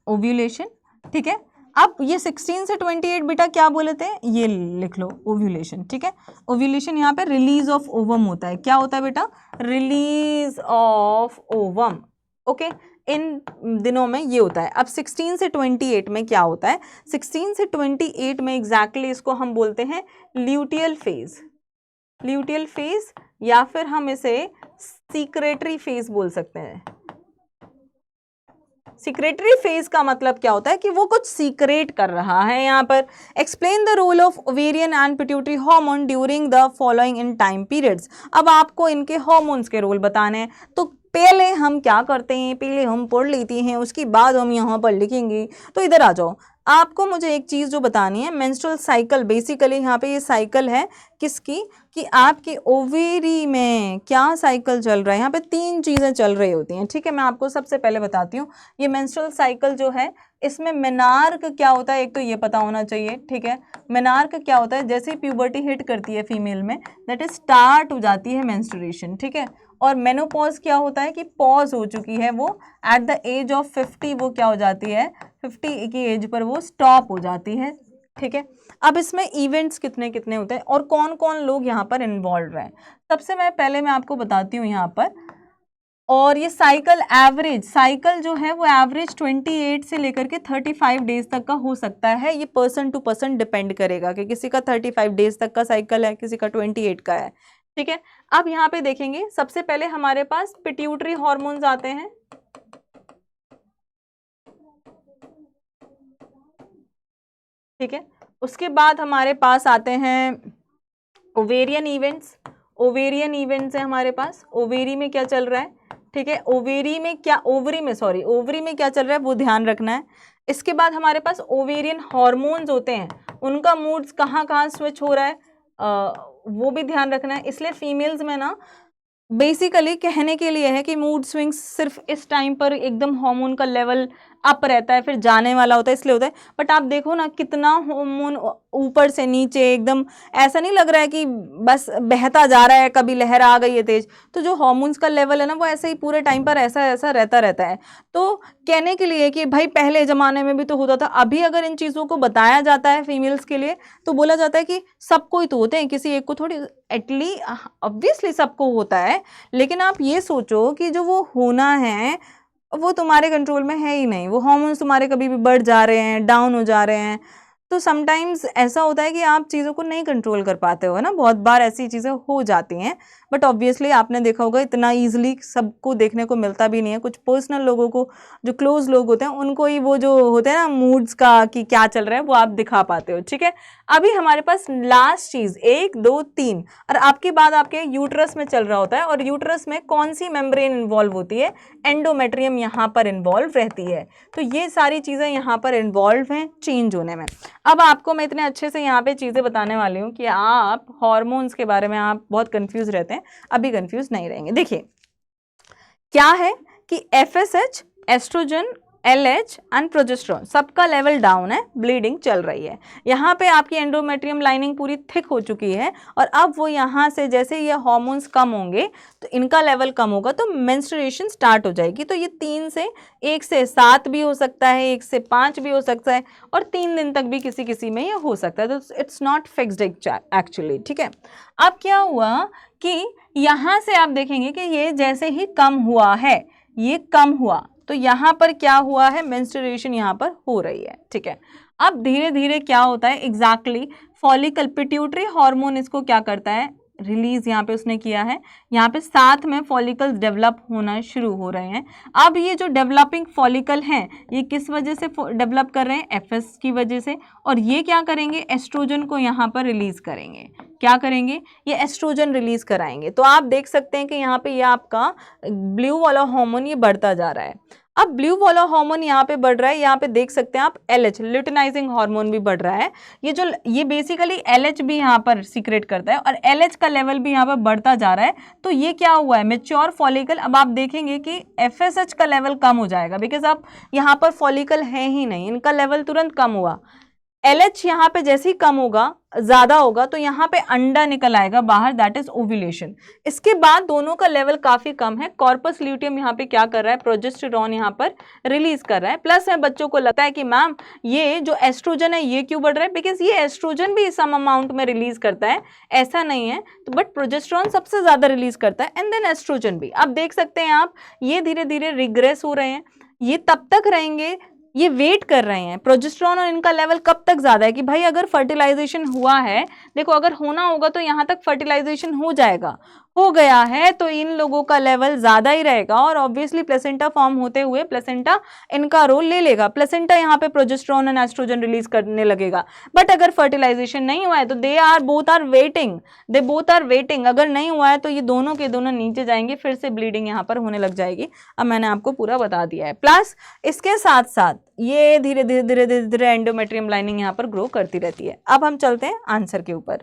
ओव्यूलेशन, ठीक है। अब ये 16 से 28 बेटा क्या बोले थे, ये लिख लो ओव्यूलेशन, ठीक है। ओव्यूलेशन यहाँ पे रिलीज ऑफ ओवम होता है, क्या होता है बेटा, रिलीज ऑफ ओवम, ओके। इन दिनों में ये होता है। अब 16 से 28 में क्या होता है, 16 से 28 में एग्जैक्टली इसको हम बोलते हैं ल्यूटियल फेज, ल्यूटियल फेज, या फिर हम इसे सीक्रेटरी फेज बोल सकते हैं। सीक्रेटरी फेज का मतलब क्या होता है कि वो कुछ सीक्रेट कर रहा है यहाँ पर। Explain the role of ovarian and pituitary hormone during the following in time periods. अब आपको इनके हार्मोन्स के रोल बताने हैं, तो पहले हम क्या करते हैं, पहले हम पढ़ लेते हैं, उसके बाद हम यहाँ पर लिखेंगे। तो इधर आ जाओ, आपको मुझे एक चीज़ जो बतानी है, मेंस्ट्रुअल साइकिल, बेसिकली यहाँ पे ये साइकिल है किसकी, कि आपकी ओवेरी में क्या साइकिल चल रहा है। यहाँ पे 3 चीज़ें चल रही होती हैं, ठीक है। मैं आपको सबसे पहले बताती हूँ, ये मेंस्ट्रुअल साइकिल जो है इसमें मेनार्क क्या होता है, एक तो ये पता होना चाहिए, ठीक है। मेनार्क क्या होता है, जैसे प्यूबर्टी हिट करती है फीमेल में, दैट इज स्टार्ट हो जाती है मेंस्ट्रुएशन, ठीक है। और मेनोपॉज क्या होता है कि पॉज हो चुकी है वो एट द एज ऑफ 50, वो क्या हो जाती है 50 की एज पर वो स्टॉप हो जाती है, ठीक है। अब इसमें इवेंट्स कितने कितने होते हैं और कौन कौन लोग यहाँ पर इन्वॉल्व हैं, सबसे पहले मैं आपको बताती हूँ यहाँ पर। और ये साइकिल एवरेज, साइकिल जो है वो एवरेज 28 से लेकर के 35 डेज तक का हो सकता है। ये पर्सन टू पर्सन डिपेंड करेगा कि किसी का 35 डेज तक का साइकिल है, किसी का 28 का है, ठीक है। अब यहाँ पे देखेंगे, सबसे पहले हमारे पास पिट्यूटरी हार्मोन्स आते हैं, ठीक है। उसके बाद हमारे पास आते हैं ओवेरियन इवेंट्स, ओवेरियन इवेंट्स है हमारे पास, ओवेरी में क्या चल रहा है, ठीक है। ओवेरी में क्या, ओवरी में क्या चल रहा है वो ध्यान रखना है। इसके बाद हमारे पास ओवेरियन हार्मोन्स होते हैं, उनका मूड्स कहाँ कहाँ स्विच हो रहा है वो भी ध्यान रखना है। इसलिए फीमेल्स में ना बेसिकली कहने के लिए है कि मूड स्विंग्स सिर्फ इस टाइम पर एकदम हार्मोन का लेवल अप रहता है, फिर जाने वाला होता है, इसलिए होता है। बट आप देखो ना कितना हार्मोन ऊपर से नीचे एकदम, ऐसा नहीं लग रहा है कि बस बहता जा रहा है, कभी लहर आ गई है तेज। तो जो हार्मोन्स का लेवल है ना वो ऐसे ही पूरे टाइम पर ऐसा ऐसा रहता है। तो कहने के लिए कि भाई पहले ज़माने में भी तो होता था, अभी अगर इन चीज़ों को बताया जाता है फीमेल्स के लिए तो बोला जाता है कि सबको ही तो होते हैं, किसी एक को थोड़ी, एटली ऑब्वियसली सबको होता है। लेकिन आप ये सोचो कि जो वो होना है वो तुम्हारे कंट्रोल में है ही नहीं, वो हार्मोन्स तुम्हारे कभी भी बढ़ जा रहे हैं, डाउन हो जा रहे हैं। तो समटाइम्स ऐसा होता है कि आप चीज़ों को नहीं कंट्रोल कर पाते हो, है ना, बहुत बार ऐसी चीज़ें हो जाती हैं। बट ऑब्वियसली आपने देखा होगा इतना ईजिली सबको देखने को मिलता भी नहीं है, कुछ पर्सनल लोगों को, जो क्लोज लोग होते हैं उनको ही वो जो होते हैं ना मूड्स का कि क्या चल रहा है वो आप दिखा पाते हो, ठीक है। अभी हमारे पास लास्ट चीज़ 1 2 3 और आपके बाद आपके यूट्रस में चल रहा होता है, और यूट्रस में कौन सी मेम्ब्रेन इन्वॉल्व होती है, एंडोमेट्रियम यहाँ पर इन्वॉल्व रहती है। तो ये सारी चीज़ें यहाँ पर इन्वॉल्व हैं चेंज होने में। अब आपको मैं इतने अच्छे से यहाँ पे चीज़ें बताने वाली हूँ कि आप हॉर्मोन्स के बारे में आप बहुत कंफ्यूज रहते हैं, अभी कंफ्यूज नहीं रहेंगे। देखिए क्या है कि FSH, estrogen, LH and progesterone सबका लेवल डाउन है, ब्लीडिंग चल रही है। यहाँ पे आपकी एंडोमेट्रियम लाइनिंग पूरी थिक हो चुकी है, और अब वो यहाँ से जैसे ये हार्मोन्स कम होंगे तो इनका लेवल कम होगा तो मेंस्ट्रुएशन स्टार्ट हो जाएगी। तो ये 3 से 1 से 7 भी हो सकता है, 1 से 5 भी हो सकता है, और 3 दिन तक भी किसी किसी में ये हो सकता है। तो इट्स नॉट फिक्स्ड एक्चुअली, ठीक है। अब क्या हुआ कि यहाँ से आप देखेंगे कि ये जैसे ही कम हुआ है, ये कम हुआ तो यहाँ पर क्या हुआ है, मेंस्ट्रुएशन यहाँ पर हो रही है, ठीक है। अब धीरे धीरे क्या होता है एग्जैक्टली, फॉलिकल पिट्यूटरी हार्मोन इसको क्या करता है, रिलीज यहाँ पे उसने किया है, यहाँ पे साथ में फॉलिकल्स डेवलप होना शुरू हो रहे हैं। अब ये जो डेवलपिंग फॉलिकल हैं ये किस वजह से डेवलप कर रहे हैं, एफएस की वजह से, और ये क्या करेंगे, एस्ट्रोजन को यहाँ पर रिलीज करेंगे। क्या करेंगे, ये एस्ट्रोजन रिलीज कराएंगे। तो आप देख सकते हैं कि यहाँ पे ये आपका ब्लू वाला हार्मोन ये बढ़ता जा रहा है। अब ब्लू वाला हार्मोन यहाँ पे बढ़ रहा है, यहाँ पे देख सकते हैं आप LH ल्यूटिनाइजिंग हार्मोन भी बढ़ रहा है। ये बेसिकली LH भी यहाँ पर सीक्रेट करता है, और LH का लेवल भी यहाँ पर बढ़ता जा रहा है। तो ये क्या हुआ है, मेच्योर फॉलिकल। अब आप देखेंगे कि FSH का लेवल कम हो जाएगा, बिकॉज अब यहाँ पर फॉलिकल है ही नहीं, इनका लेवल तुरंत कम हुआ। LH यहाँ पे जैसे ही कम होगा, ज्यादा होगा, तो यहाँ पे अंडा निकल आएगा बाहर, दैट इज ओव्यूलेशन। इसके बाद दोनों का लेवल काफी कम है, कॉर्पस ल्यूटियम यहाँ पे क्या कर रहा है, प्रोजेस्टेरॉन यहाँ पर रिलीज कर रहा है। प्लस में बच्चों को लगता है कि मैम ये जो एस्ट्रोजन है ये क्यों बढ़ रहा है, बिकॉज ये एस्ट्रोजन भी सम अमाउंट में रिलीज करता है, ऐसा नहीं है, तो बट प्रोजेस्टेरॉन सबसे ज्यादा रिलीज करता है, एंड देन एस्ट्रोजन भी। अब देख सकते हैं आप ये धीरे धीरे रिग्रेस हो रहे हैं, ये तब तक रहेंगे, ये वेट कर रहे हैं प्रोजेस्टेरॉन, और इनका लेवल कब तक ज्यादा है कि भाई अगर फर्टिलाइजेशन हुआ है, देखो अगर होना होगा तो यहाँ तक फर्टिलाइजेशन हो जाएगा, हो गया है तो इन लोगों का लेवल ज्यादा ही रहेगा, और ऑब्वियसली प्लेसेंटा फॉर्म होते हुए प्लेसेंटा इनका रोल ले लेगा, प्लेसेंटा यहाँ पे प्रोजेस्टेरॉन एंड एस्ट्रोजन रिलीज करने लगेगा। बट अगर फर्टिलाइजेशन नहीं हुआ है तो दे बोथ आर वेटिंग, अगर नहीं हुआ है तो ये दोनों के दोनों नीचे जाएंगे, फिर से ब्लीडिंग यहाँ पर होने लग जाएगी। अब मैंने आपको पूरा बता दिया है। प्लस इसके साथ साथ ये धीरे धीरे एंडोमेट्रियम लाइनिंग यहाँ पर ग्रो करती रहती है। अब हम चलते हैं आंसर के ऊपर।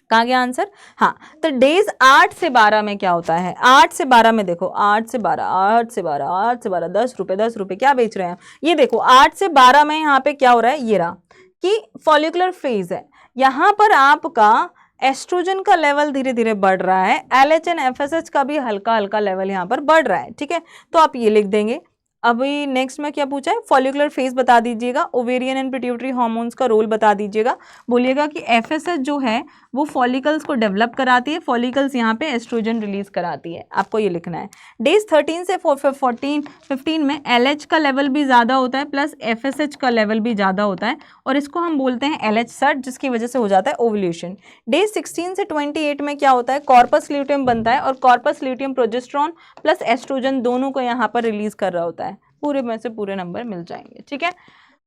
कहाँ गया आंसर, हाँ, तो डेज 8 से 12 में क्या होता है, 8 से 12 में देखो, 8 से 12 10 रुपए क्या बेच रहे हैं, ये देखो 8 से 12 में यहाँ पे क्या हो रहा है, ये रहा कि फॉलिकुलर फेज है, यहाँ पर आपका एस्ट्रोजन का लेवल धीरे धीरे बढ़ रहा है, LH एंड FSH का भी हल्का हल्का लेवल यहाँ पर बढ़ रहा है, ठीक है। तो आप ये लिख देंगे। अभी नेक्स्ट में क्या पूछा है, फॉलिकुलर फेज बता दीजिएगा, ओवेरियन एंड पिट्यूटरी हार्मोन्स का रोल बता दीजिएगा, बोलिएगा कि FSH जो है वो फॉलिकल्स को डेवलप कराती है, फॉलिकल्स यहाँ पे एस्ट्रोजन रिलीज कराती है, आपको ये लिखना है। डेज 13 से 15 में LH का लेवल भी ज़्यादा होता है, प्लस FSH का लेवल भी ज़्यादा होता है, और इसको हम बोलते हैं LH सर्ज, जिसकी वजह से हो जाता है ओव्यूलेशन। डेज 16 से 28 में क्या होता है, कॉर्पस ल्यूटियम बनता है, और corpus luteum progesterone plus estrogen दोनों को यहाँ पर रिलीज कर रहा होता है, पूरे में से पूरे नंबर मिल जाएंगे, ठीक है।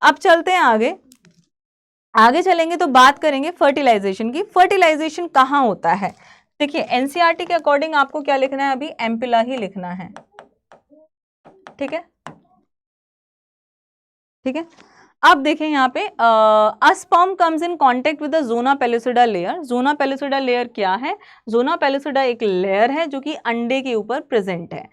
अब चलते हैं आगे चलेंगे तो बात करेंगे फर्टिलाइजेशन की। फर्टिलाइजेशन कहाँ होता है, देखिए एनसीईआरटी के अकॉर्डिंग आपको क्या लिखना है, अभी एम्पिला ही लिखना है, ठीक है, ठीक है। अब देखें यहाँ पे sperm comes in contact with the zona pellucida layer. Zona pellucida layer क्या है, जोना पेलुसिडा एक लेयर है जो कि अंडे के ऊपर प्रेजेंट है।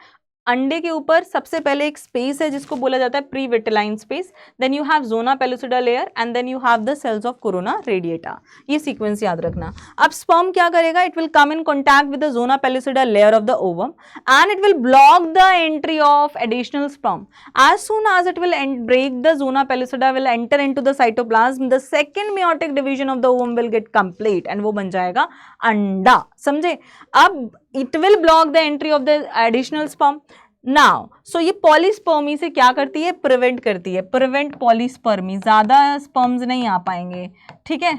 अंडे के ऊपर सबसे पहले एक स्पेस है जिसको बोला जाता है pre vitelline space, then you have zona pellucida layer and then you have the cells of corona radiata. ये सीक्वेंस याद रखना। अब स्पर्म क्या करेगा, it will come in contact with the zona pellucida layer of the ovum and it will block the entry of additional sperm. As soon as it will break the zona pellucida will enter into the cytoplasm, the second meiotic division of the ovum will get complete and वो बन जाएगा अंडा। समझे? अब it will block the entry of the additional sperm. Now, so ये polyspermy से क्या करती है, प्रिवेंट करती है, प्रिवेंट पॉलीस्पर्मी, ज्यादा स्पर्म्स नहीं आ पाएंगे, ठीक है,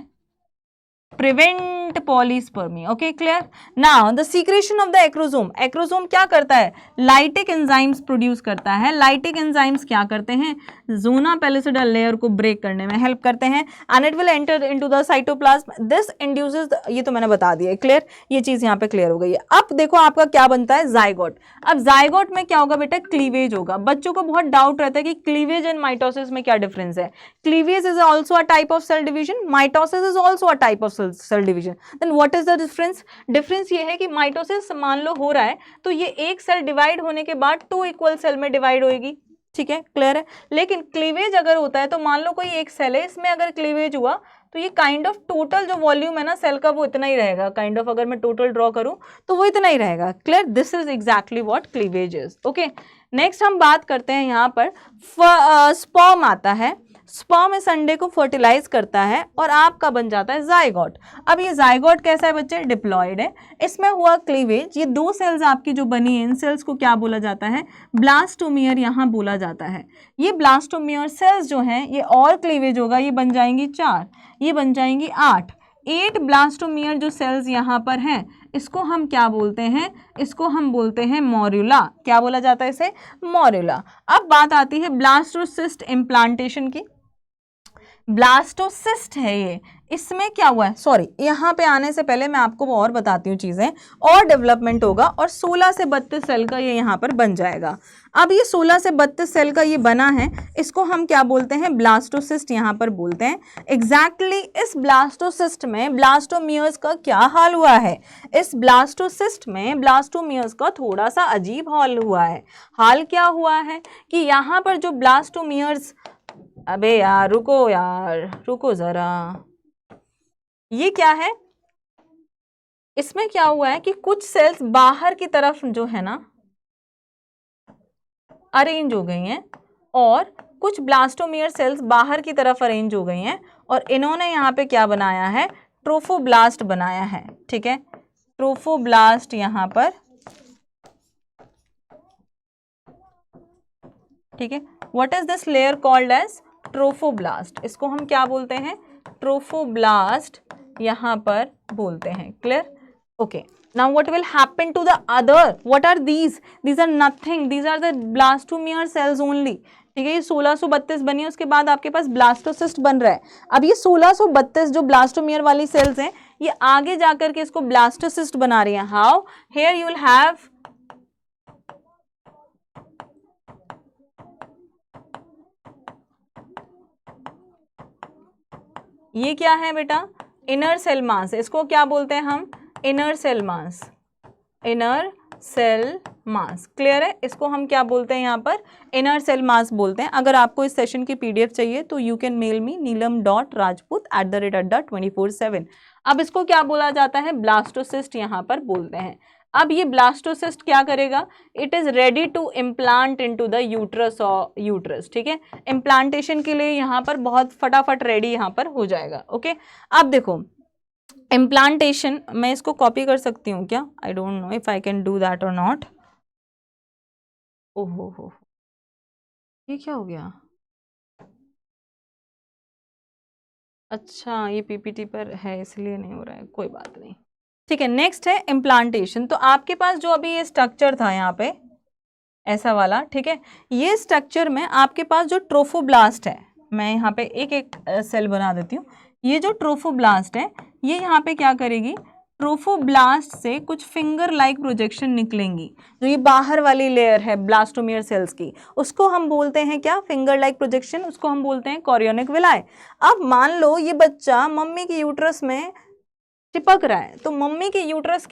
prevent polyspermy. Okay, clear. Now the secretion of the acrosome, acrosome क्या करता है, लाइटिक एंजाइम्स प्रोड्यूस करता है। लाइटिक एंजाइम्स क्या करते हैं, जोना पेलुसिडा लेयर को ब्रेक करने में हेल्प करते हैं and it will enter into the cytoplasm, this induces, ये तो मैंने बता दिया, क्लियर, ये चीज यहाँ पे क्लियर हो गई है। अब देखो आपका क्या बनता है, जाइगोट। अब जाइगोट में क्या होगा बेटा, क्लीवेज होगा। बच्चों को बहुत डाउट रहता है कि क्लीवेज एंड माइटोसिस में क्या डिफरेंस है। Cleavage is also a type of cell division, mitosis is also a type of cell division. Then what is the difference, difference ये है कि माइटोसिस मान लो हो रहा है तो ये एक सेल डिवाइड होने के बाद 2 इक्वल सेल में डिवाइड होएगी, ठीक है, क्लियर है। लेकिन क्लीवेज अगर होता है तो मान लो कोई एक सेल है, इसमें अगर क्लीवेज हुआ तो ये काइंड ऑफ टोटल जो वॉल्यूम है ना सेल का वो इतना ही रहेगा, काइंड ऑफ अगर मैं टोटल ड्रॉ करूं तो वो इतना ही रहेगा, clear. This is exactly what cleavage is. Okay, next हम बात करते हैं यहाँ पर स्पर्म आता है। स्पर्म इस अंडे को फर्टिलाइज करता है और आपका बन जाता है जाइगोट। अब ये जाइगोट कैसा है बच्चे, डिप्लॉयड है, इसमें हुआ क्लीवेज, ये 2 सेल्स आपकी जो बनी है, इन सेल्स को क्या बोला जाता है, ब्लास्टोमियर यहाँ बोला जाता है। ये ब्लास्टोमियर सेल्स जो हैं ये और क्लीवेज होगा, ये बन जाएंगी 4, ये बन जाएंगी 8 ब्लास्टोमियर जो सेल्स यहाँ पर हैं इसको हम क्या बोलते हैं, इसको हम बोलते हैं मॉर्यूला। क्या बोला जाता है इसे, मॉर्यूला। अब बात आती है ब्लास्टोसिस्ट इम्प्लांटेशन की। ब्लास्टोसिस्ट है ये, इसमें क्या हुआ है, सॉरी यहाँ पे आने से पहले मैं आपको और बताती हूँ चीज़ें, और डेवलपमेंट होगा और 16 से 32 सेल का ये यहाँ पर बन जाएगा। अब ये 16 से 32 सेल का ये बना है, इसको हम क्या बोलते हैं, ब्लास्टोसिस्ट यहाँ पर बोलते हैं। एग्जैक्टली इस ब्लास्टोसिस्ट में ब्लास्टोमियर्स का क्या हाल हुआ है, इस ब्लास्टोसिस्ट में ब्लास्टोमियर्स का थोड़ा सा अजीब हाल हुआ है। हाल क्या हुआ है कि यहाँ पर जो ब्लास्टोमियर्स, अबे यार रुको यार, रुको जरा, ये क्या है, इसमें क्या हुआ है कि कुछ सेल्स बाहर की तरफ जो है ना अरेंज हो गई हैं और कुछ ब्लास्टोमियर सेल्स बाहर की तरफ अरेंज हो गई हैं और इन्होंने यहाँ पे क्या बनाया है, ट्रोफोब्लास्ट बनाया है, ठीक है, ट्रोफोब्लास्ट यहाँ पर, ठीक है। What is this layer called as, trophoblast. इसको हम क्या बोलते हैं, ट्रोफोब्लास्ट यहाँ पर बोलते हैं, clear. Okay, now what will happen to the other, what are these, these are nothing, these are the blastomere cells only, ठीक है। ये 1632 बनी है, उसके बाद आपके पास ब्लास्टोसिस्ट बन रहा है। अब ये 1632 जो ब्लास्टोमियर वाली सेल्स हैं ये आगे जाकर के इसको ब्लास्टोसिस्ट बना रही हैं। How, here you will have ये क्या है बेटा, इनर सेल मास, इसको क्या बोलते हैं हम, inner cell mass, inner cell mass, clear है। इसको हम क्या बोलते हैं यहाँ पर, इनर सेल मास बोलते हैं। अगर आपको इस सेशन की PDF चाहिए तो you can mail me neelam.rajput@adda24/7। अब इसको क्या बोला जाता है, ब्लास्टोसिस्ट यहाँ पर बोलते हैं। अब ये ब्लास्टोसिस्ट क्या करेगा, it is ready to implant into the uterus और यूट्रस, ठीक है। इम्प्लांटेशन के लिए यहाँ पर बहुत फटाफट रेडी यहाँ पर हो जाएगा। ओके, अब देखो इम्प्लांटेशन, मैं इसको कॉपी कर सकती हूँ क्या, I don't know if I can do that और नॉट। ओहो हो, ये क्या हो गया, अच्छा ये PPT पर है इसलिए नहीं हो रहा है, कोई बात नहीं, ठीक है। नेक्स्ट है इम्प्लांटेशन। तो आपके पास जो अभी ये स्ट्रक्चर था यहाँ पे ऐसा वाला, ठीक है, ये स्ट्रक्चर में आपके पास जो ट्रोफोब्लास्ट है, मैं यहाँ पे एक एक सेल बना देती हूँ। ये जो ट्रोफोब्लास्ट है ये यहाँ पे क्या करेगी, ट्रोफोब्लास्ट से कुछ फिंगर लाइक प्रोजेक्शन निकलेंगी, जो ये बाहर वाली लेयर है ब्लास्टोमियर सेल्स की, उसको हम बोलते हैं क्या, फिंगर लाइक प्रोजेक्शन, उसको हम बोलते हैं कोरियोनिक विलाई। अब मान लो ये बच्चा मम्मी की यूट्रस में चिपक रहा है। तो मम्मी की यूट्रस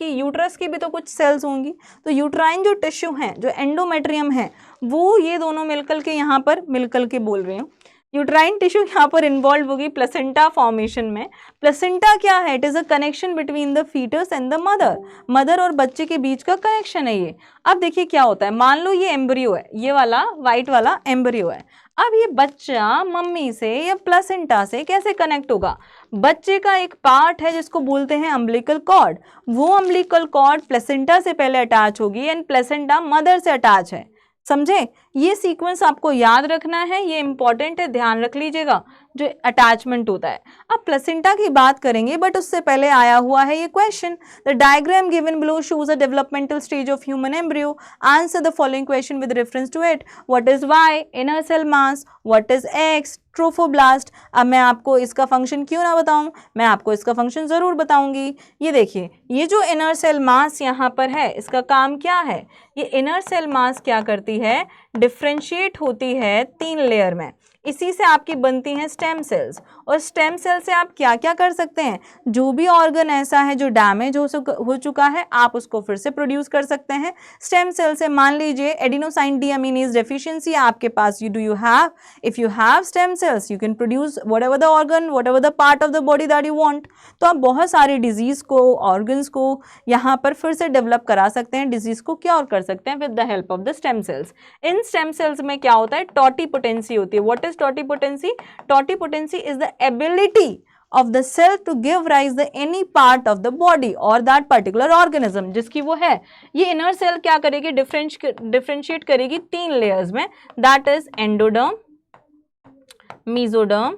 की भी तो कुछ सेल्स होंगी, तो यूट्राइन जो टिश्यू है, जो एंडोमेट्रियम है, वो ये दोनों मिलकर के यहाँ पर मिलकर के बोल रही हूँ, यूट्राइन टिश्यू यहाँ पर इन्वॉल्व होगी प्लेसेंटा फॉर्मेशन में। प्लेसेंटा क्या है? It is a connection between the foetus and the mother, mother और बच्चे के बीच का कनेक्शन है ये। अब देखिए क्या होता है, मान लो ये एम्ब्रियो है, ये वाला व्हाइट वाला एम्ब्रियो है। अब ये बच्चा मम्मी से या प्लेसेंटा से कैसे कनेक्ट होगा? बच्चे का एक पार्ट है जिसको बोलते हैं अम्बिलिकल कॉर्ड, वो अम्बिलिकल कॉर्ड प्लेसेंटा से पहले अटैच होगी एंड प्लेसेंटा मदर से अटैच है। समझे? ये सीक्वेंस आपको याद रखना है, ये इंपॉर्टेंट है, ध्यान रख लीजिएगा जो अटैचमेंट होता है। अब प्लेसेंटा की बात करेंगे, बट उससे पहले आया हुआ है ये question. The diagram given below shows a developmental stage of human embryo. Answer the following question with reference to it. What is Y? Inner cell mass. What is X? Trophoblast. अब मैं आपको इसका फंक्शन क्यों ना बताऊं, मैं आपको इसका फंक्शन जरूर बताऊंगी। ये देखिए, ये जो इनर सेल मास यहाँ पर है, इसका काम क्या है? ये इनर सेल मास क्या करती है? डिफ्रेंशिएट होती है 3 लेयर में, इसी से आपकी बनती हैं स्टेम सेल्स। और स्टेम सेल से आप क्या क्या कर सकते हैं? जो भी ऑर्गन ऐसा है जो डैमेज हो चुका है, आप उसको फिर से प्रोड्यूस कर सकते हैं स्टेम सेल से। मान लीजिए एडिनोसाइन डीअमीनेज डेफिशिएंसी आपके पास, you have, if you have stem cells you can produce whatever the organ, whatever the part of the body that you want. तो आप बहुत सारी डिजीज को, ऑर्गन्स को यहाँ पर फिर से डेवलप करा सकते हैं, डिजीज को क्योर कर सकते हैं with the help of the stem cells. In stem cells में क्या होता है? टोटिपोटेंसी होती है। What is totipotency? Totipotency is the ability of the cell to give rise the any part of the body or that particular organism, जिसकी वो है। ये इनर सेल क्या करेगी? डिफरेंशिएट करेगी 3 लेयर्स में, that is endoderm, mesoderm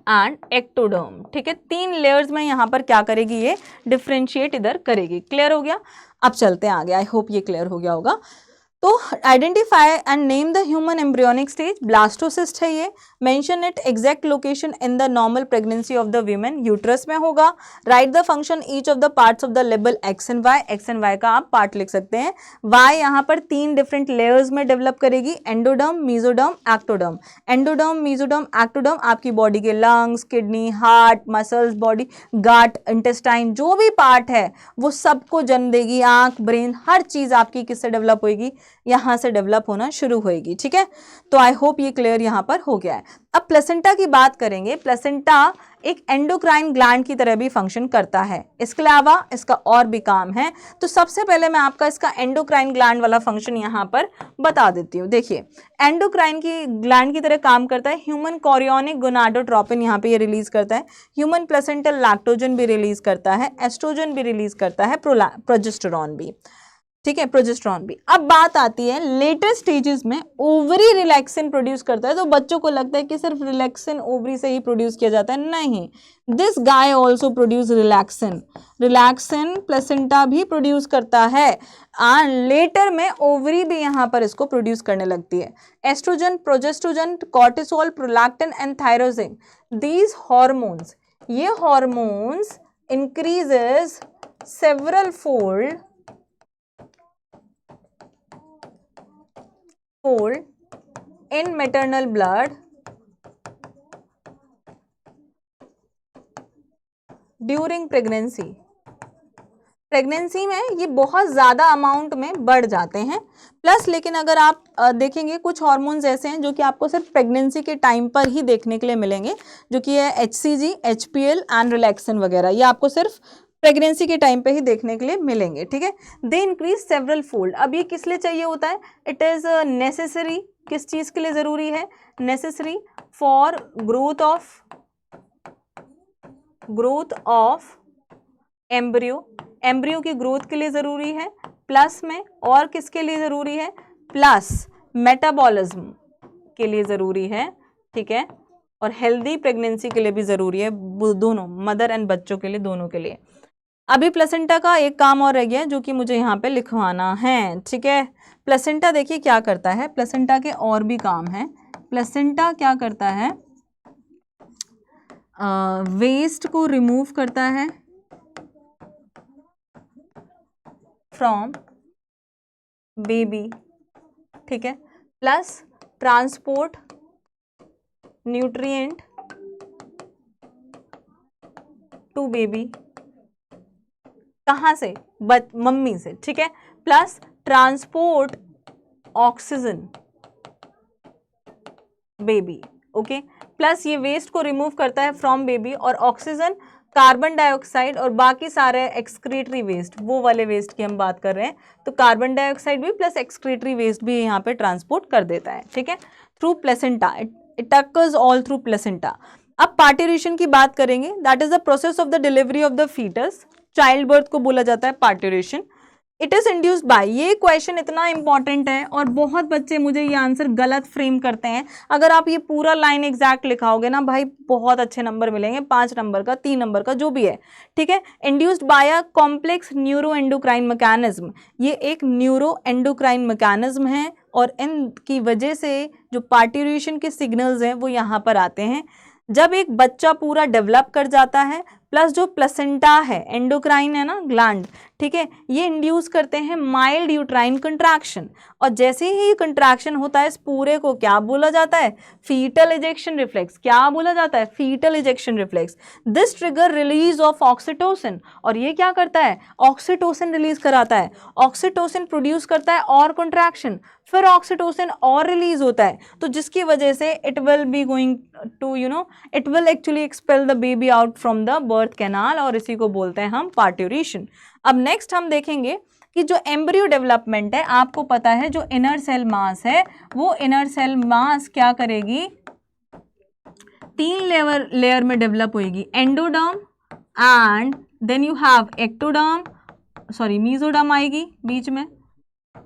and ectoderm. ठीक है, 3 लेयर्स में यहाँ पर क्या करेगी? ये डिफरेंशिएट इधर करेगी। क्लियर हो गया? अब चलते हैं आगे, आई होप ये क्लियर हो गया होगा। तो identify and name the human embryonic stage. Blastocyst है ये। Mention it exact location in the normal pregnancy of the women. Uterus में होगा। Write the function each of the parts of the label X and Y. X and Y का आप part लिख सकते हैं। Y यहाँ पर 3 डिफरेंट लेयर्स में डेवलप करेगी, endoderm, mesoderm, ectoderm. Endoderm, mesoderm, ectoderm आपकी बॉडी के lungs, kidney, heart, muscles, body, gut, intestine, जो भी पार्ट है वो सबको जन्म देगी। आंख, ब्रेन, हर चीज आपकी किससे डेवलप होगी? यहां से डेवलप होना शुरू होएगी। ठीक है, तो आई होप ये क्लियर यहां पर हो गया है। अब प्लेसेंटा की बात करेंगे। प्लेसेंटा एक एंडोक्राइन ग्लैंड की तरह भी फंक्शन करता है, इसके अलावा इसका और भी काम है। तो सबसे पहले मैं आपका इसका एंडोक्राइन ग्लैंड वाला फंक्शन यहां पर बता देती हूँ। देखिए, एंडोक्राइन की ग्लैंड की तरह काम करता है। ह्यूमन कोरियोनिक गोनाडोट्रोपिन यहाँ पे ये रिलीज करता है। ह्यूमन प्लेसेंटल लैक्टोजन भी रिलीज करता है, एस्ट्रोजन भी रिलीज करता है, प्रोजेस्टेरॉन भी। ठीक है, प्रोजेस्टेरॉन भी। अब बात आती है लेटर स्टेजेस में ओवरी रिलैक्सिन प्रोड्यूस करता है। तो बच्चों को लगता है कि सिर्फ रिलैक्सिन ओवरी से ही प्रोड्यूस किया जाता है, नहीं, this guy also produce relaxin. Relaxin placenta भी प्रोड्यूस करता है एंड लेटर में ओवरी भी यहाँ पर इसको प्रोड्यूस करने लगती है। Estrogen, progestogen, cortisol, prolactin and thyroxine, these hormones, ये hormones increases several fold in maternal blood during pregnancy। Pregnancy में ये बहुत ज़्यादा अमाउंट में बढ़ जाते हैं। प्लस लेकिन अगर आप देखेंगे कुछ हार्मोन्स ऐसे हैं जो कि आपको सिर्फ प्रेगनेंसी के टाइम पर ही देखने के लिए मिलेंगे, जो कि है HCG, HPL एंड रिलैक्सिन वगैरह। ये आपको सिर्फ प्रेगनेंसी के टाइम पे ही देखने के लिए मिलेंगे। ठीक है, दे इंक्रीज सेवरल फोल्ड। अब ये किस लिए चाहिए होता है? इट इज नेसेसरी, किस चीज के लिए जरूरी है? Necessary for growth of embryo. Embryo की ग्रोथ के लिए जरूरी है, प्लस में और किसके लिए जरूरी है? प्लस मेटाबॉलिज्म के लिए जरूरी है। ठीक है, और हेल्दी प्रेगनेंसी के लिए भी जरूरी है, दोनों, मदर एंड बच्चों के लिए, दोनों के लिए। अभी प्लेसेंटा का एक काम और रह गया है जो कि मुझे यहाँ पे लिखवाना है। ठीक है, प्लेसेंटा देखिए क्या करता है, प्लेसेंटा के और भी काम है। प्लेसेंटा क्या करता है? वेस्ट को रिमूव करता है फ्रॉम बेबी। ठीक है, plus transport nutrient to baby. कहाँ से? मम्मी से, ठीक है, plus transport oxygen baby, okay, plus ये वेस्ट को रिमूव करता है फ्रॉम बेबी, और ऑक्सीजन, कार्बन डाइऑक्साइड और बाकी सारे एक्सक्रीटरी वेस्ट, वो वाले वेस्ट की हम बात कर रहे हैं, तो कार्बन डाइऑक्साइड भी प्लस एक्सक्रीटरी वेस्ट भी यहाँ पे ट्रांसपोर्ट कर देता है, ठीक है, through placenta, it occurs all through placenta. अब पार्ट्यूरेशन की बात करेंगे, that is the process of the delivery of the foetus, child birth को बोला जाता है parturition. It is induced by, ये क्वेश्चन इतना इंपॉर्टेंट है और बहुत बच्चे मुझे ये आंसर गलत फ्रेम करते हैं। अगर आप ये पूरा लाइन एग्जैक्ट लिखाओगे ना भाई, बहुत अच्छे नंबर मिलेंगे, 5 नंबर का, 3 नंबर का, जो भी है, ठीक है। Induced by a complex neuro endocrine mechanism, ये एक न्यूरो एंडोक्राइन मैकेनिज्म है और इनकी वजह से जो पार्ट्यूरेशन के सिग्नल्स हैं वो यहाँ पर आते हैं। जब एक बच्चा पूरा डेवलप कर जाता है, प्लस जो प्लेसेंटा है, एंडोक्राइन है ना ग्लैंड, ठीक है, ये इंड्यूस करते हैं माइल्ड यूट्राइन कंट्रैक्शन, और जैसे ही कंट्रैक्शन होता है इस पूरे को क्या बोला जाता है? Foetal ejection reflex. क्या बोला जाता है? Foetal ejection reflex. This trigger release of oxytocin, और ये क्या करता है? ऑक्सीटोसिन रिलीज कराता है। ऑक्सीटोसिन प्रोड्यूस करता है और कंट्रैक्शन, फिर ऑक्सीटोसिन और रिलीज होता है, तो जिसकी वजह से it will be going to it will actually expel the baby out from the birth canal, और इसी को बोलते हैं हम पार्ट्यूरेशन। अब नेक्स्ट हम देखेंगे कि जो एम्ब्रियो डेवलपमेंट है, आपको पता है जो इनर सेल मास है, वो इनर सेल मास क्या करेगी? 3 लेयर में डेवलप होगी, endoderm and then you have ectoderm, sorry mesoderm आएगी बीच में,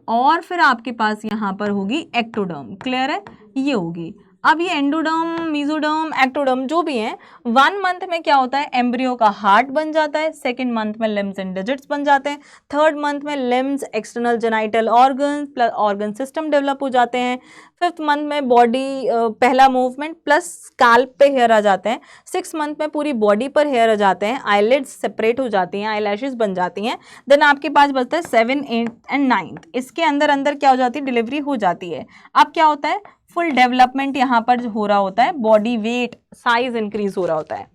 और फिर आपके पास यहाँ पर होगी एक्टोडर्म। क्लियर है? ये होगी। अब ये एंडोडर्म, मीजोडर्म, एक्टोडर्म जो भी हैं, 1 मंथ में क्या होता है? एम्ब्रियो का हार्ट बन जाता है, 2nd मंथ में लिम्स एंड डिजिट्स बन जाते हैं, 3rd मंथ में limbs, external genital organ plus organ system develop हो जाते हैं, 5th मंथ में बॉडी पहला मूवमेंट प्लस स्कैल्प पे हेयर आ जाते हैं, 6th मंथ में पूरी बॉडी पर हेयर आ जाते हैं, आईलिड्स सेपरेट हो जाती हैं, आईलैशेस बन जाती हैं, देन आपके पास बचता है 7, 8 एंड 9th, इसके अंदर अंदर क्या हो जाती है? डिलीवरी हो जाती है। अब क्या होता है? फुल डेवलपमेंट यहाँ पर हो रहा होता है, बॉडी वेट, साइज इंक्रीज हो रहा होता है।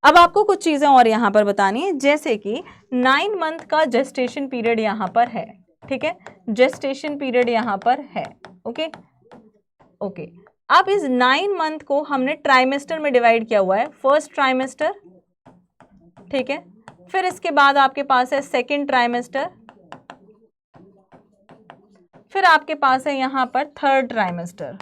अब आपको कुछ चीजें और यहाँ पर बतानी है, जैसे कि 9 मंथ का जेस्टेशन पीरियड यहाँ पर है, ठीक है, जेस्टेशन पीरियड यहाँ पर है, ओके ओके। अब इस 9 मंथ को हमने ट्राइमेस्टर में डिवाइड किया हुआ है, फर्स्ट ट्राइमेस्टर, ठीक है, फिर इसके बाद आपके पास है 2nd ट्राइमेस्टर, फिर आपके पास है यहाँ पर 3rd ट्राइमेस्टर।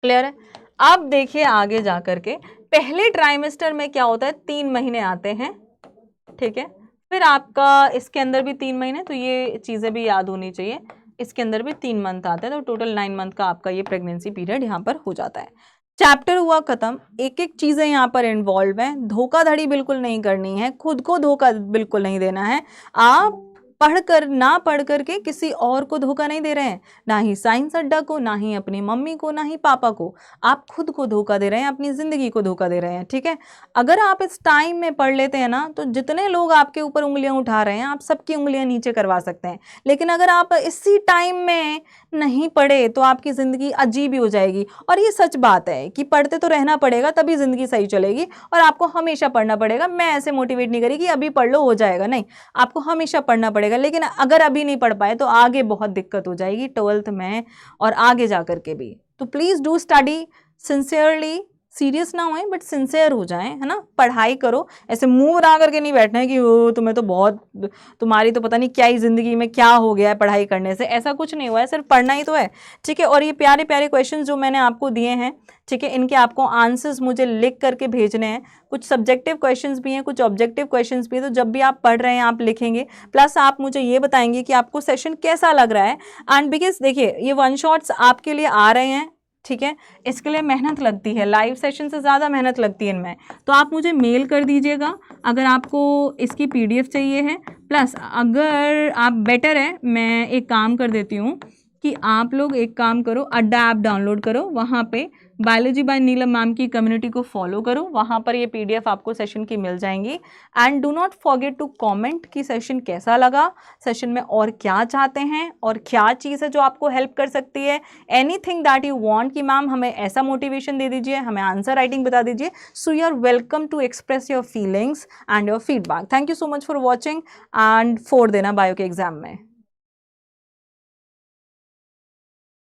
क्लियर है? अब देखिए आगे जाकर के, पहले ट्राइमेस्टर में क्या होता है? 3 महीने आते हैं, ठीक है, फिर आपका इसके अंदर भी 3 महीने, तो ये चीज़ें भी याद होनी चाहिए, इसके अंदर भी 3 मंथ आते हैं, तो टोटल 9 मंथ का आपका ये प्रेगनेंसी पीरियड यहाँ पर हो जाता है। चैप्टर हुआ खत्म। एक एक चीज़ें यहाँ पर इन्वॉल्व हैं, धोखाधड़ी बिल्कुल नहीं करनी है, खुद को धोखा बिल्कुल नहीं देना है। आप पढ़कर ना पढ़ करके किसी और को धोखा नहीं दे रहे हैं, ना ही साइंस अड्डा को, ना ही अपनी मम्मी को, ना ही पापा को, आप खुद को धोखा दे रहे हैं, अपनी ज़िंदगी को धोखा दे रहे हैं, ठीक है। अगर आप इस टाइम में पढ़ लेते हैं ना, तो जितने लोग आपके ऊपर उंगलियां उठा रहे हैं, आप सबकी उंगलियां नीचे करवा सकते हैं। लेकिन अगर आप इसी टाइम में नहीं पढ़े तो आपकी ज़िंदगी अजीब ही हो जाएगी। और ये सच बात है कि पढ़ते तो रहना पड़ेगा, तभी ज़िंदगी सही चलेगी, और आपको हमेशा पढ़ना पड़ेगा। मैं ऐसे मोटिवेट नहीं करी कि अभी पढ़ लो हो जाएगा, नहीं, आपको हमेशा पढ़ना पड़ेगा। लेकिन अगर अभी नहीं पढ़ पाए तो आगे बहुत दिक्कत हो जाएगी, 12th में और आगे जा करके भी। तो please do study sincerely, serious ना होएं बट सिंसियर हो जाएं, है ना। पढ़ाई करो, ऐसे मुंह बना करके नहीं बैठना है कि ओ तुम्हें तो बहुत, तुम्हारी तो पता नहीं क्या ही ज़िंदगी में क्या हो गया है पढ़ाई करने से। ऐसा कुछ नहीं हुआ है, सिर्फ पढ़ना ही तो है, ठीक है। और ये प्यारे प्यारे क्वेश्चन जो मैंने आपको दिए हैं, ठीक है, इनके आपको आंसर्स मुझे लिख करके भेजने हैं। कुछ सब्जेक्टिव क्वेश्चंस भी हैं, कुछ ऑब्जेक्टिव क्वेश्चंस भी हैं, तो जब भी आप पढ़ रहे हैं आप लिखेंगे, प्लस आप मुझे ये बताएंगे कि आपको सेशन कैसा लग रहा है। एंड बिकॉज देखिए ये 1 शॉट्स आपके लिए आ रहे हैं, ठीक है, इसके लिए मेहनत लगती है, लाइव सेशन से ज़्यादा मेहनत लगती है इनमें। तो आप मुझे मेल कर दीजिएगा अगर आपको इसकी PDF चाहिए है। प्लस अगर आप बेटर है, मैं एक काम कर देती हूँ कि आप लोग एक काम करो, अड्डा ऐप डाउनलोड करो, वहाँ पे बायोलॉजी बाय नीलम मैम की कम्युनिटी को फॉलो करो, वहाँ पर ये PDF आपको सेशन की मिल जाएंगी। And do not forget to comment कि सेशन कैसा लगा, सेशन में और क्या चाहते हैं और क्या चीज़ है जो आपको हेल्प कर सकती है, एनीथिंग दैट यू वांट कि मैम हमें ऐसा मोटिवेशन दे दीजिए, हमें आंसर राइटिंग बता दीजिए। So you are welcome to express your feelings and your feedback. Thank you so much for watching and 4 देना बायो के एग्जाम में।